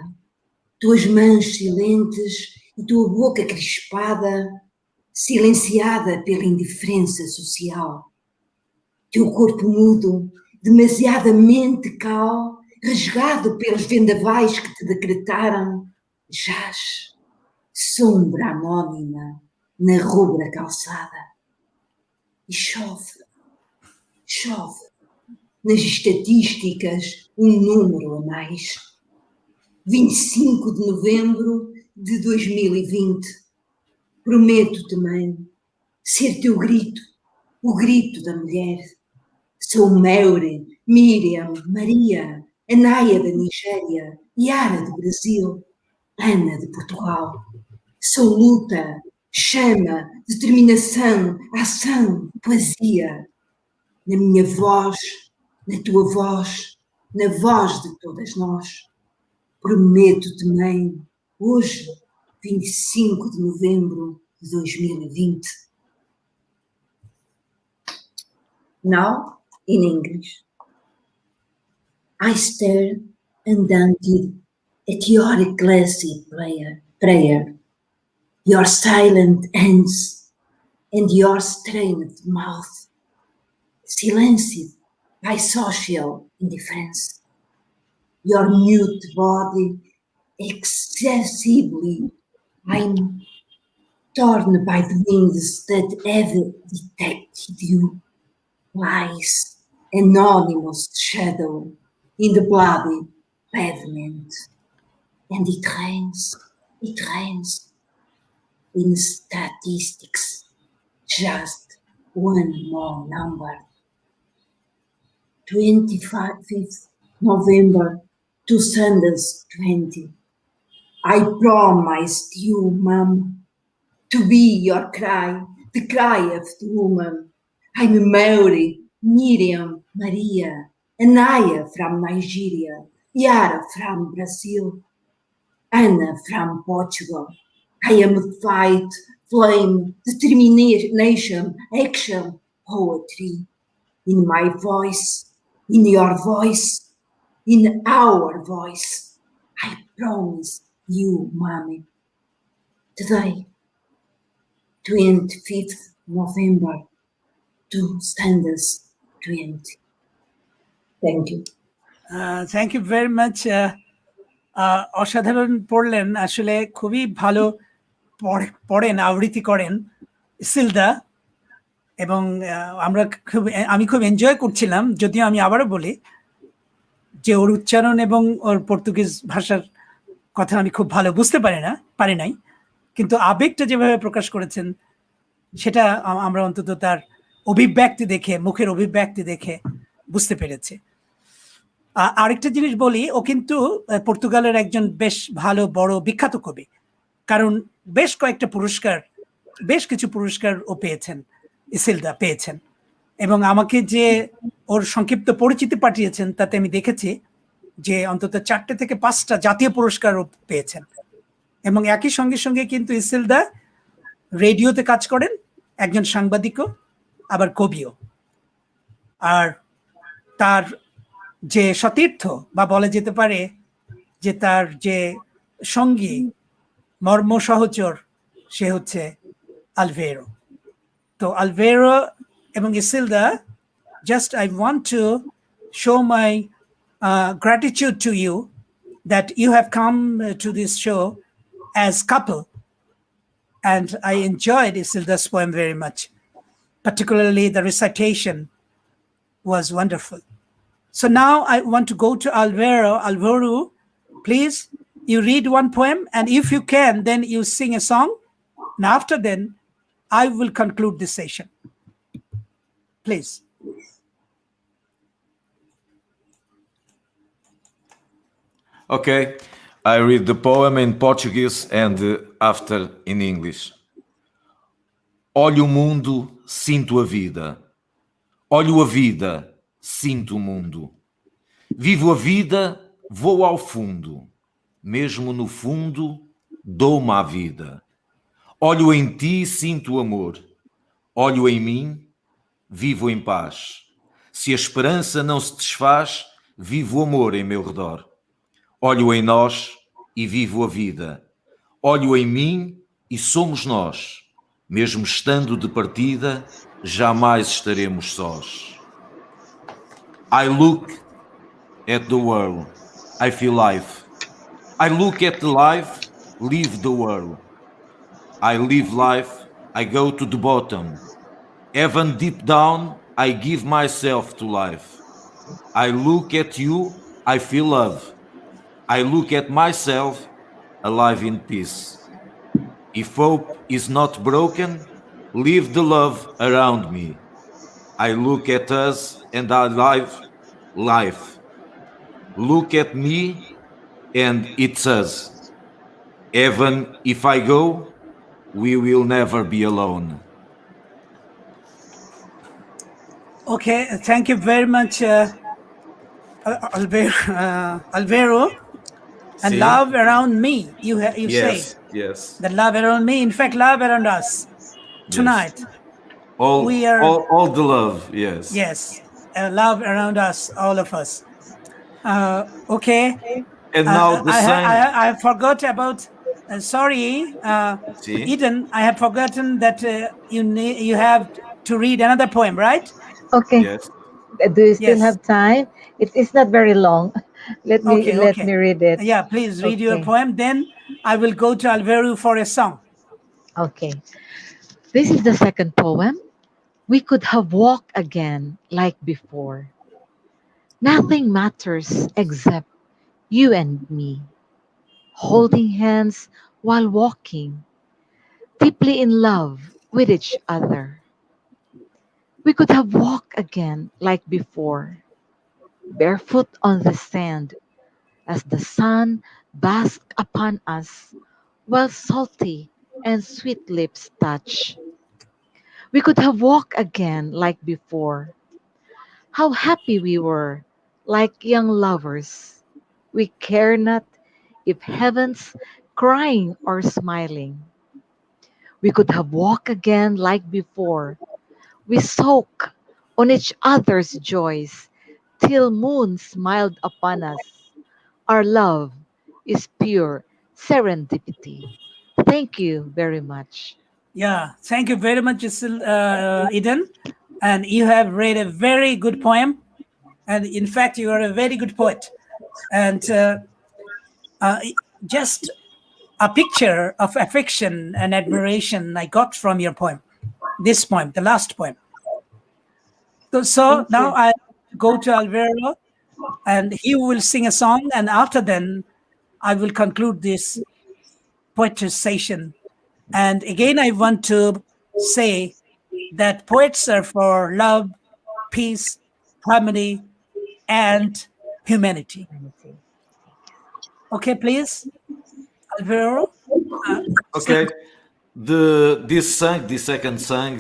tuas mãos silentes e tua boca crispada, silenciada pela indiferença social. Teu corpo mudo, demasiadamente cal, rasgado pelos vendavais que te decretaram, jaz, sombra anónima na rubra calçada. E chove, chove, nas estatísticas, um número a mais. 25 de novembro de 2020. Prometo-te, mãe, ser teu grito, o grito da mulher. Sou Meure, Miriam, Maria, Anaia da Nigéria, Yara do Brasil, Ana de Portugal. Sou luta, chama, determinação, ação, poesia. Na minha voz, na tua voz, na voz de todas nós. Prometo-te, mãe, hoje, 25 de novembro de 2020. Now, in English. I stare undaunted at your classy prayer, your silent hands and your strained mouth, silenced by social indifference, your mute body excessively I'm torn by the winds that have detected you, lies, anonymous shadow in the bloody pavement. And it rains in statistics, just one more number. 25th November 2020. I promised you, Mum, to be your cry, the cry of the woman. I'm Mauri, Miriam, Maria, Anaya from Nigeria, Yara from Brazil, Anna from Portugal. I am fight, flame, determination, action, poetry. In my voice, in your voice, in our voice. I promise you, Mommy. Today, 25th November 2020. Thank you. Thank you very much. অসাধারণ পড়লেন, আসলে খুবই ভালো পড়েন, আবৃত্তি করেন ইসিলদা, এবং আমি খুব এনজয় করছিলাম। যদিও আমি আবারও বলি যে ওর উচ্চারণ এবং ওর পর্তুগিজ ভাষার কথা আমি খুব ভালো বুঝতে পারি নাই, কিন্তু আবেগটা যেভাবে প্রকাশ করেছেন সেটা আমরা অন্তত তার অভিব্যক্তি দেখে, মুখের অভিব্যক্তি দেখে বুঝতে পেরেছি। আরেকটা জিনিস বলি, ও কিন্তু পর্তুগালের একজন বেশ ভালো বড় বিখ্যাত কবি, কারণ বেশ কিছু পুরস্কার ও পেয়েছেন, ইসিলদা পেয়েছেন, এবং আমাকে যে ওর সংক্ষিপ্ত পরিচিতি পাঠিয়েছেন তাতে আমি দেখেছি যে অন্তত 4 থেকে 5টা জাতীয় পুরস্কার ও পেয়েছেন। এবং একই সঙ্গে কিন্তু ইসিলদা রেডিওতে কাজ করেন, একজন সাংবাদিকও, আবার কবিও। আর তার যে সতীর্থ বা বলা যেতে পারে যে তার যে সঙ্গী, মর্ম সহচর, সে হচ্ছে আলভেরো। তো আলভেরো এবং ইসিলদা, just I want to show my gratitude to you that you have come to this show as couple, and I enjoyed Isilda's poem very much. Particularly the recitation was wonderful. So now I want to go to Alvaro. Alvaro, please, you read one poem, and if you can, then you sing a song. And after then, I will conclude this session. Please. Okay, I read the poem in Portuguese and after in English. Olho o mundo, sinto a vida. Olho a vida, sinto o mundo. Vivo a vida, vou ao fundo. Mesmo no fundo, dou-me a vida. Olho em ti, sinto o amor. Olho em mim, vivo em paz. Se a esperança não se desfaz, vivo o amor em meu redor. Olho em nós e vivo a vida. Olho em mim e somos nós. Mesmo estando de partida, jamais estaremos sós. I look at the world, I feel life. I look at the life, live the world. I live life, I go to the bottom. Even deep down, I give myself to life. I look at you, I feel love. I look at myself, alive in peace. If hope is not broken, leave the love around me. I look at us and I live life. Look at me and it's us. Even if I go, we will never be alone. Okay, thank you very much, Alvaro. And See? love around me, you say. Yes, yes, The love around me, in fact, love around us. yes. Tonight, All, we are, all, all the love. Yes. yes, love around us, all of us. Okay. And now the song. I forgot about, sorry, See? Eden, I have forgotten that you have to read another poem, right? Okay. Yes. Do you still Yes. have time? It's not very long. Okay, Let okay. me read it. Yeah, please read your Okay. poem. Then I will go to Alvaro for a song. Okay. This is the second poem. We could have walked again like before. Nothing matters except you and me, holding hands while walking, deeply in love with each other. We could have walked again like before, barefoot on the sand as the sun basked upon us while salty and sweet lips touch. We could have walked again like before. How happy we were, like young lovers. We care not if heaven's crying or smiling. We could have walked again like before. We soak on each other's joys till moon smiled upon us. Our love is pure serendipity. Thank you very much. Yeah, thank you very much, Eden. And you have read a very good poem. And in fact, you are a very good poet. And uh, just a picture of affection and admiration I got from your poem, this poem, the last poem. So Thank now you. I go to Alvaro and he will sing a song. And after then, I will conclude this poetry session. And again, I want to say that poets are for love, peace, harmony, and humanity. Okay, please, Alvaro. Okay. This second song,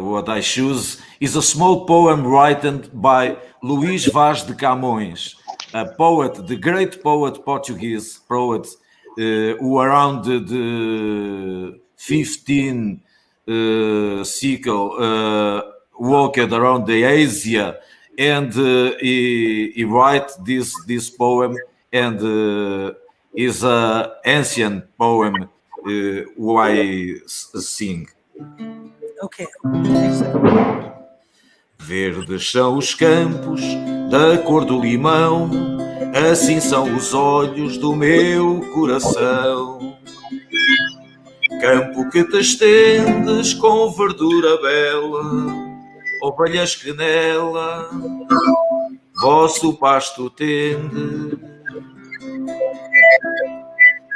what I choose is a small poem written by Luís Vaz de Camões, a poet, the great poet, Portuguese poet, who around the 15 cycle walked around the Asia, and he write this poem, and is a ancient poem who I sing. Okay, excellent. Verdes são os campos da cor do limão, assim são os olhos do meu coração. Campo que te estendes com verdura bela, ovelhas que nela vosso pasto tende.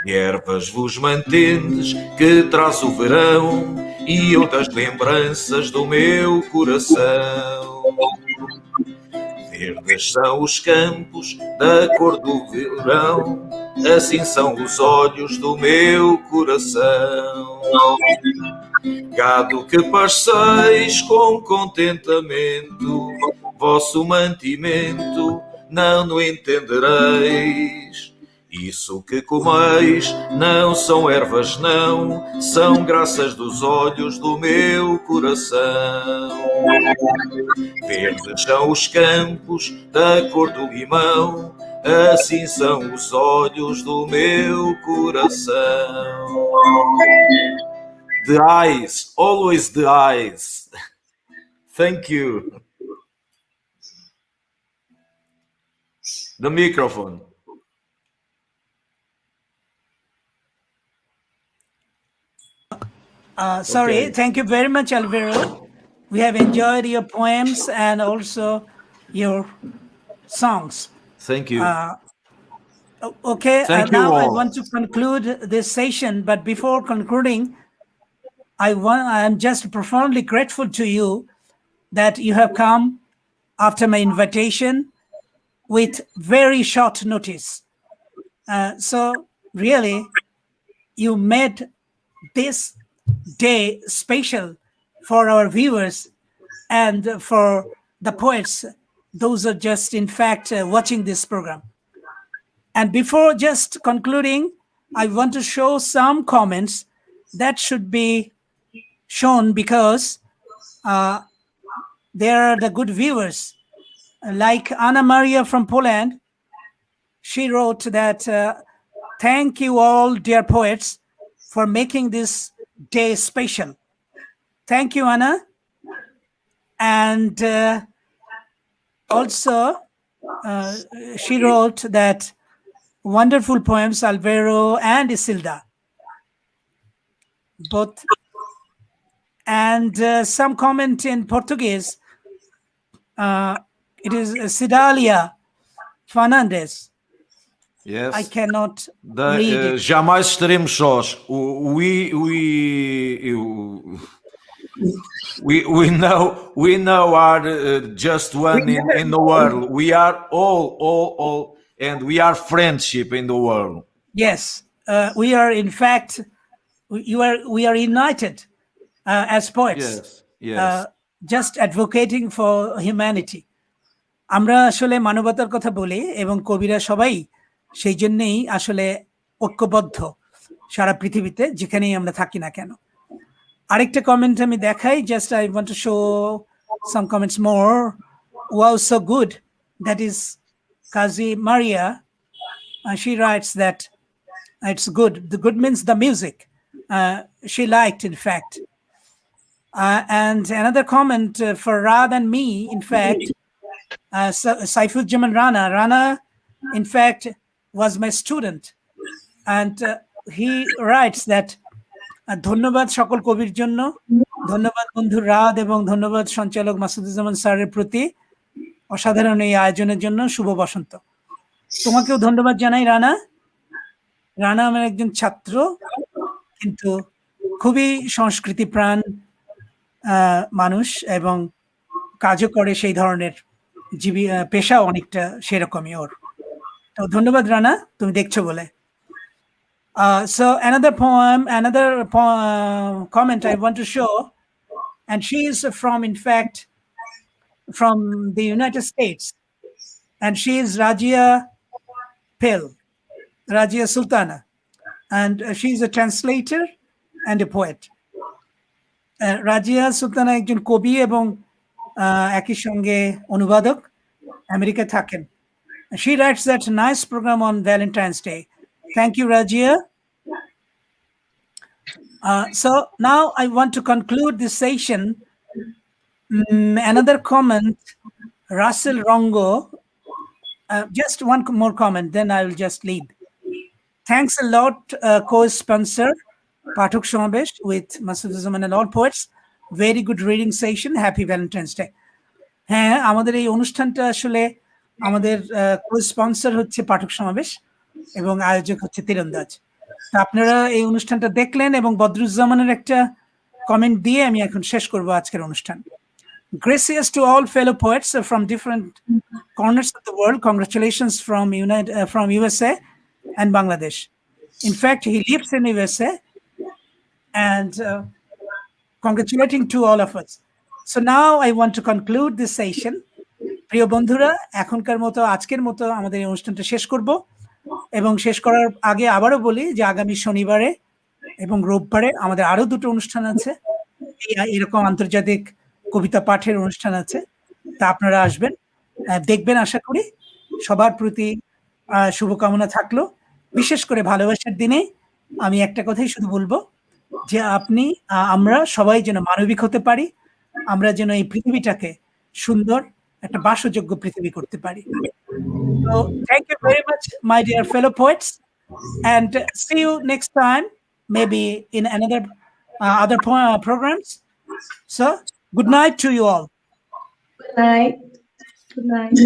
De ervas vos mantendes, que traz o verão, e eu das lembranças do meu coração. Verdes são os campos da cor do verão, assim são os olhos do meu coração. Gado que passeis com contentamento, vosso mantimento não no entendereis. Isso que comeis não são ervas, não, são graças dos olhos do meu coração. Verdes são os campos da cor do limão, assim são os olhos do meu coração. The eyes, always the eyes. Thank you. The microphone. Sorry, Okay. thank you very much, Alvaro. We have enjoyed your poems and also your songs. Thank you. Okay, Thank you now I all. want to conclude this session, but before concluding, I am just profoundly grateful to you that you have come after my invitation with very short notice. So really, you made this day special for our viewers and for the poets. Those are just, in fact, watching this program. And before just concluding, I want to show some comments that should be shown because they are the good viewers. Like Anna Maria from Poland, she wrote that, thank you all, dear poets, for making this day special. Thank you, Anna. And also, she wrote that wonderful poems, Alvaro and Isilda, both. And some comment in Portuguese. It is Cidalia Fernandes. Yes. I cannot read it. Jamais estaremos sós. We know are just one in the world. We are all, and we are friendship in the world. Yes, we are, in fact, we are united as poets. Yes. Just advocating for humanity. আমরা আসলে মানবতার কথা বলি এবং কবিরা সবাই সেই জন্যই আসলে ঐক্যবদ্ধ সারা পৃথিবীতে যেখানেই আমরা থাকি না কেন। আরেকটা কমেন্ট আমি দেখাই, just I want to show some comments more. Wow, so good, that is Kazi Maria. She writes that it's good. The good means the music. She liked, in fact. And another comment for Rad and me, in fact, Saifuzzaman Rana, in fact, was my student. And he writes that, ধন্যবাদ সকল কবির জন্য, ধন্যবাদ বন্ধু Ra'ad এবং ধন্যবাদ সঞ্চালক মাসুদুজ্জামান স্যারের প্রতি অসাধারণ এই আয়োজনের জন্য। শুভ বসন্ত। তোমাকেও ধন্যবাদ জানাই রানা। রানা আমার একজন ছাত্র, কিন্তু খুবই সংস্কৃতি প্রাণ মানুষ এবং কাজও করে সেই ধরনের পেশা অনেকটা সেরকমই ওর। তো ধন্যবাদ রানা, তুমি দেখছো বলে। So another comment I want to show, and she is from, in fact, from the United States, and she is Rajia Sultana, and she is a translator and a poet. Razia Sultana একজন কবি এবং একই সঙ্গে অনুবাদক, আমেরিকা থাকেন। She writes that nice program on Valentine's Day. Thank you, Rajia. So now I want to conclude this session. Another comment, Russell Rongo. Just one more comment, then I will just leave. Thanks a lot, co-sponsor Pathok Shomabesh with Masuduzzaman and all poets. Very good reading session. Happy Valentine's Day. হ্যাঁ, আমাদের এই অনুষ্ঠানটা আসলে আমাদের co-sponsor হচ্ছে পাঠক সমাবেশ এবং আয়োজক হচ্ছে তীরন্দাজ। তো আপনারা এই অনুষ্ঠানটা দেখলেন এবং বদরুজ্জামানের একটা কমেন্ট দিয়ে আমি এখন শেষ করব আজকের অনুষ্ঠান। Gracious to all fellow poets from different corners of the world. Congratulations from USA and Bangladesh. In fact, he lives in USA, and congratulating to all of us. So now I want to conclude this session. প্রিয় বন্ধুরা, এখনকার মতো আজকের মতো আমাদের এই অনুষ্ঠানটা শেষ করব এবং শেষ করার আগে আবারও বলি যে আগামী শনিবারে এবং রোববারে আমাদের আরো দুটো অনুষ্ঠান আছে। এরকম আন্তর্জাতিক কবিতা পাঠের অনুষ্ঠান আছে, তা আপনারা আসবেন, দেখবেন। আশা করি সবার প্রতি শুভকামনা থাকলো। বিশেষ করে ভালোবাসার দিনে আমি একটা কথাই শুধু বলবো যে আমরা সবাই যেন মানবিক হতে পারি, আমরা যেন এই পৃথিবীটাকে সুন্দর একটা বাসযোগ্য পৃথিবী করতে পারি। So thank you very much, my dear fellow poets, and see you next time, maybe in another other programs. So good night to you all. Good night. Good night.